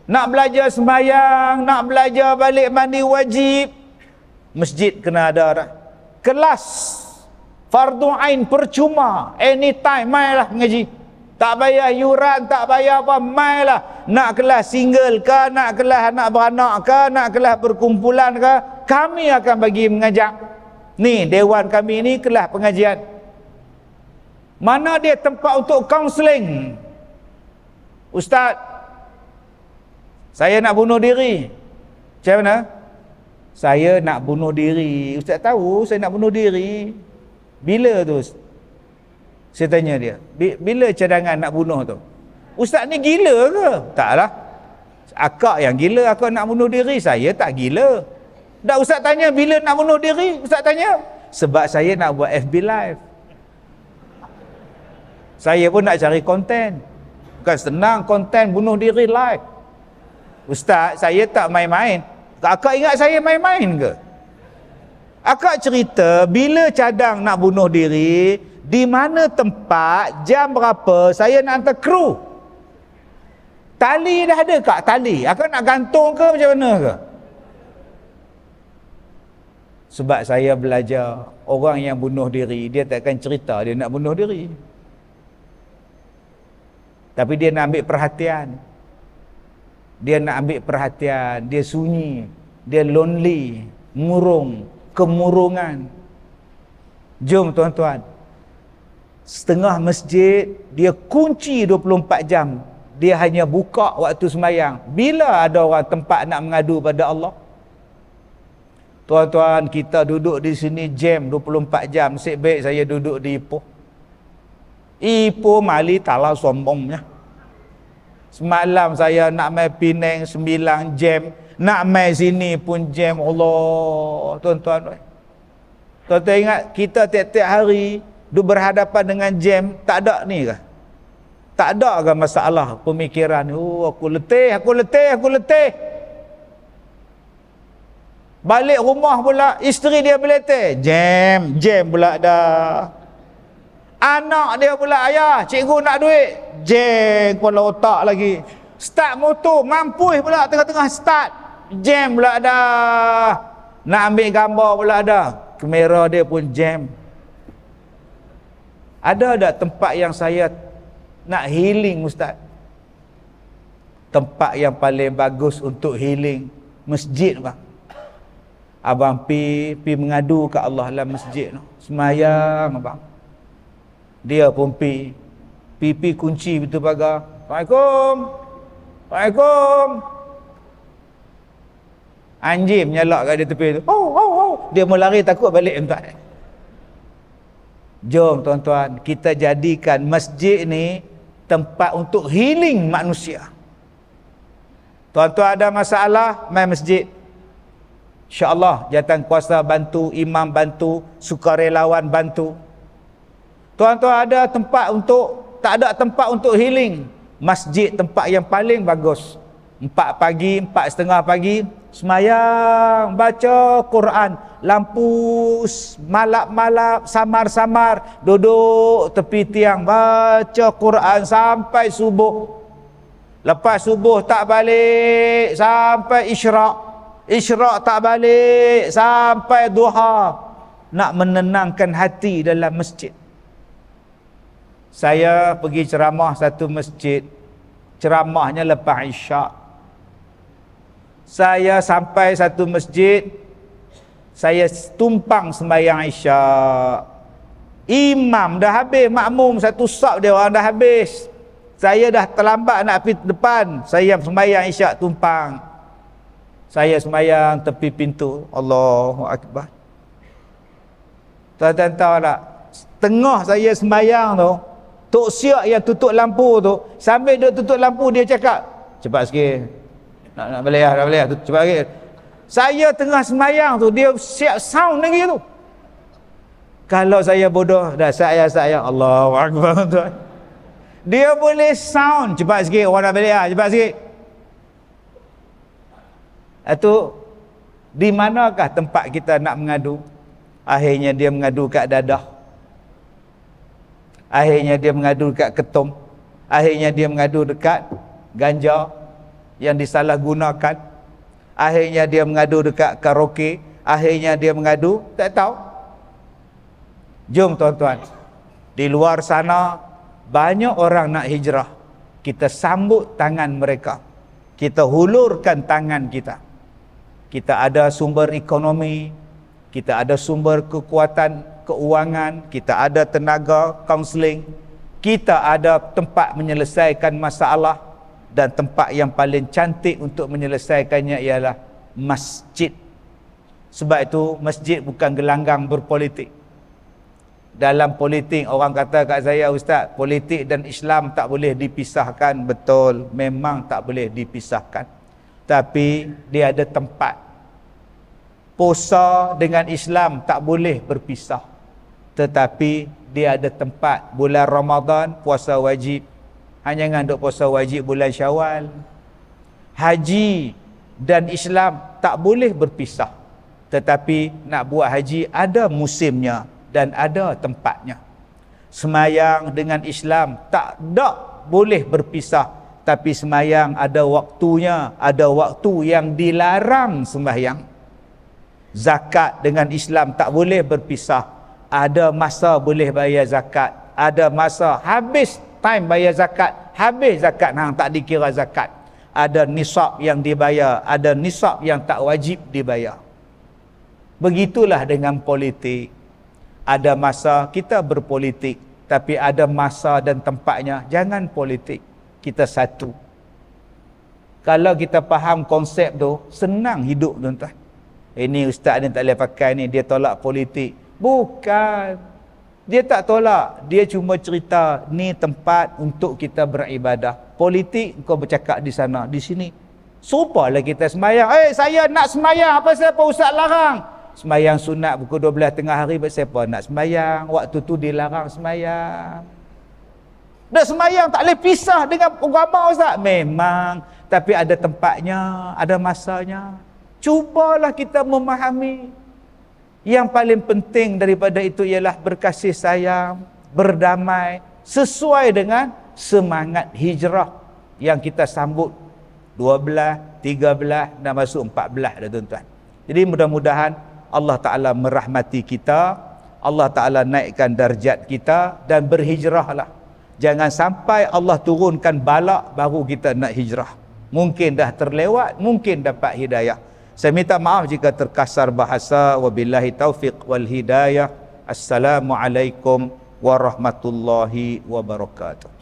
Speaker 1: Nak belajar semayang, nak belajar balik mandi wajib, masjid kena ada dah. Kelas fardu ain percuma, anytime mailah mengaji. Tak bayar yuran, tak bayar apa, mailah. Nak kelas single ke, nak kelas anak beranak ke, nak kelas berkumpulan ke, kami akan bagi mengajak. Ni dewan kami ni kelas pengajian. Mana dia tempat untuk kaunseling? Ustaz, saya nak bunuh diri. Macam mana? Saya nak bunuh diri. Ustaz tahu saya nak bunuh diri. Bila tu? Saya tanya dia, bila cadangan nak bunuh tu? Ustaz ni gila ke? Taklah. Akak yang gila, akak nak bunuh diri. Saya tak gila. Dah ustaz tanya bila nak bunuh diri? Ustaz tanya. Sebab saya nak buat FB live. Saya pun nak cari konten. Bukan senang konten bunuh diri live. Ustaz, saya tak main-main. Akak ingat saya main-main ke? Akak cerita bila cadang nak bunuh diri, di mana tempat, jam berapa, saya nak hantar kru. Tali dah ada kak? Tali. Akak nak gantung ke macam mana ke? Sebab saya belajar, orang yang bunuh diri, dia takkan cerita dia nak bunuh diri. Tapi dia nak ambil perhatian. Dia nak ambil perhatian. Dia sunyi. Dia lonely. Murung. Kemurungan. Jom tuan-tuan. Setengah masjid, dia kunci 24 jam. Dia hanya buka waktu sembahyang. Bila ada orang tempat nak mengadu pada Allah? Tuan-tuan, kita duduk di sini jam 24 jam. Nasib baik saya duduk di Ipoh. Ipoh mali talah sombongnya. Semalam saya nak main Penang 9 jam. Nak main sini pun jam. Allah, tuan-tuan. Tuan-tuan ingat, kita tiap-tiap hari duk berhadapan dengan jam, tak ada ni ke? Tak ada ke masalah pemikiran? Oh, aku letih. Balik rumah pula, isteri dia beletih. Jam pula dah. Anak dia pula, ayah, cikgu nak duit. Jam kepala otak lagi. Start motor, mampus pula tengah-tengah start. Jam pula dah. Nak ambil gambar pula dah. Kamera dia pun jam. Ada tak tempat yang saya nak healing, Ustaz? Tempat yang paling bagus untuk healing, masjid bang. Abang pi mengadu ke Allah dalam masjid tu. Semayang abang. Dia pun pi kunci betul pagar. Waalaikumsalam. Anjing menyalak kat dia tepi tu. Dia mau lari takut balik tuan. Jom tuan-tuan, kita jadikan masjid ni tempat untuk healing manusia. Tuan-tuan ada masalah, main masjid. InsyaAllah jawatan kuasa bantu, imam bantu, sukarelawan bantu. Tuan-tuan ada tempat untuk, tak ada tempat untuk healing, masjid tempat yang paling bagus. 4 pagi, 4:30 pagi, semayang, baca Quran, lampu malap-malap, samar-samar, duduk tepi tiang, baca Quran sampai subuh. Lepas subuh tak balik, sampai isyraq. Isyraq tak balik sampai duha, nak menenangkan hati dalam masjid. Saya pergi ceramah satu masjid, ceramahnya lepas Isyak. Saya sampai satu masjid, saya tumpang sembahyang Isyak. Imam dah habis, makmum satu saf dia orang dah habis. Saya dah terlambat nak pergi depan, saya sembahyang Isyak tumpang. Saya sembahyang tepi pintu. Allahu Akbar. Tuan-tuan tahu tak, tengah saya sembahyang tu, Tok Siak yang tutup lampu tu, sambil dia tutup lampu dia cakap, cepat sikit. Nak balik lah, nak balik lah, cepat sikit. Saya tengah sembahyang tu, dia siap sound lagi tu. Kalau saya bodoh, dah saya Allahu Akbar tuan. Dia boleh sound, cepat sikit, orang nak balik lah, cepat sikit. Itu di manakah tempat kita nak mengadu? Akhirnya dia mengadu kat dadah. Akhirnya dia mengadu dekat ketum. Akhirnya dia mengadu dekat ganja yang disalahgunakan. Akhirnya dia mengadu dekat karaoke. Akhirnya dia mengadu, tak tahu. Jom tuan-tuan, di luar sana banyak orang nak hijrah. Kita sambut tangan mereka, kita hulurkan tangan kita. Kita ada sumber ekonomi, kita ada sumber kekuatan keuangan, kita ada tenaga kaunseling, kita ada tempat menyelesaikan masalah, dan tempat yang paling cantik untuk menyelesaikannya ialah masjid. Sebab itu masjid bukan gelanggang berpolitik. Dalam politik orang kata kat saya, Ustaz, politik dan Islam tak boleh dipisahkan. Betul, memang tak boleh dipisahkan. Tapi dia ada tempat. Puasa dengan Islam tak boleh berpisah. Tetapi dia ada tempat. Bulan Ramadan puasa wajib. Hanya jangan duk puasa wajib bulan Syawal. Haji dan Islam tak boleh berpisah. Tetapi nak buat haji ada musimnya dan ada tempatnya. Semayang dengan Islam tak boleh berpisah. Tapi semayang ada waktunya, ada waktu yang dilarang sembahyang. Zakat dengan Islam tak boleh berpisah. Ada masa boleh bayar zakat, ada masa habis time bayar zakat, habis zakat hang tak dikira zakat. Ada nisab yang dibayar, ada nisab yang tak wajib dibayar. Begitulah dengan politik. Ada masa kita berpolitik, tapi ada masa dan tempatnya. Jangan politik, kita satu. Kalau kita faham konsep tu, senang hidup tuan-tuan. Ini ustaz ni tak boleh pakai ni, dia tolak politik. Bukan. Dia tak tolak. Dia cuma cerita, ni tempat untuk kita beribadah. Politik, kau bercakap di sana, di sini. Serupalah kita sembahyang. Saya nak sembahyang. Apa sebab ustaz larang? Sembahyang sunat pukul 12 tengah hari, siapa nak sembahyang? Waktu tu dilarang sembahyang. Dah sembahyang tak boleh pisah dengan agama ustaz. Memang. Tapi ada tempatnya, ada masanya. Cubalah kita memahami. Yang paling penting daripada itu ialah berkasih sayang, berdamai, sesuai dengan semangat hijrah yang kita sambut 12, 13 dan masuk 14 dah tuan-tuan. Jadi mudah-mudahan Allah Ta'ala merahmati kita, Allah Ta'ala naikkan darjat kita dan berhijrahlah. Jangan sampai Allah turunkan balak baru kita nak hijrah. Mungkin dah terlewat, mungkin dapat hidayah. Saya minta maaf jika terkasar bahasa. Wabillahi taufiq wal hidayah. Assalamualaikum warahmatullahi wabarakatuh.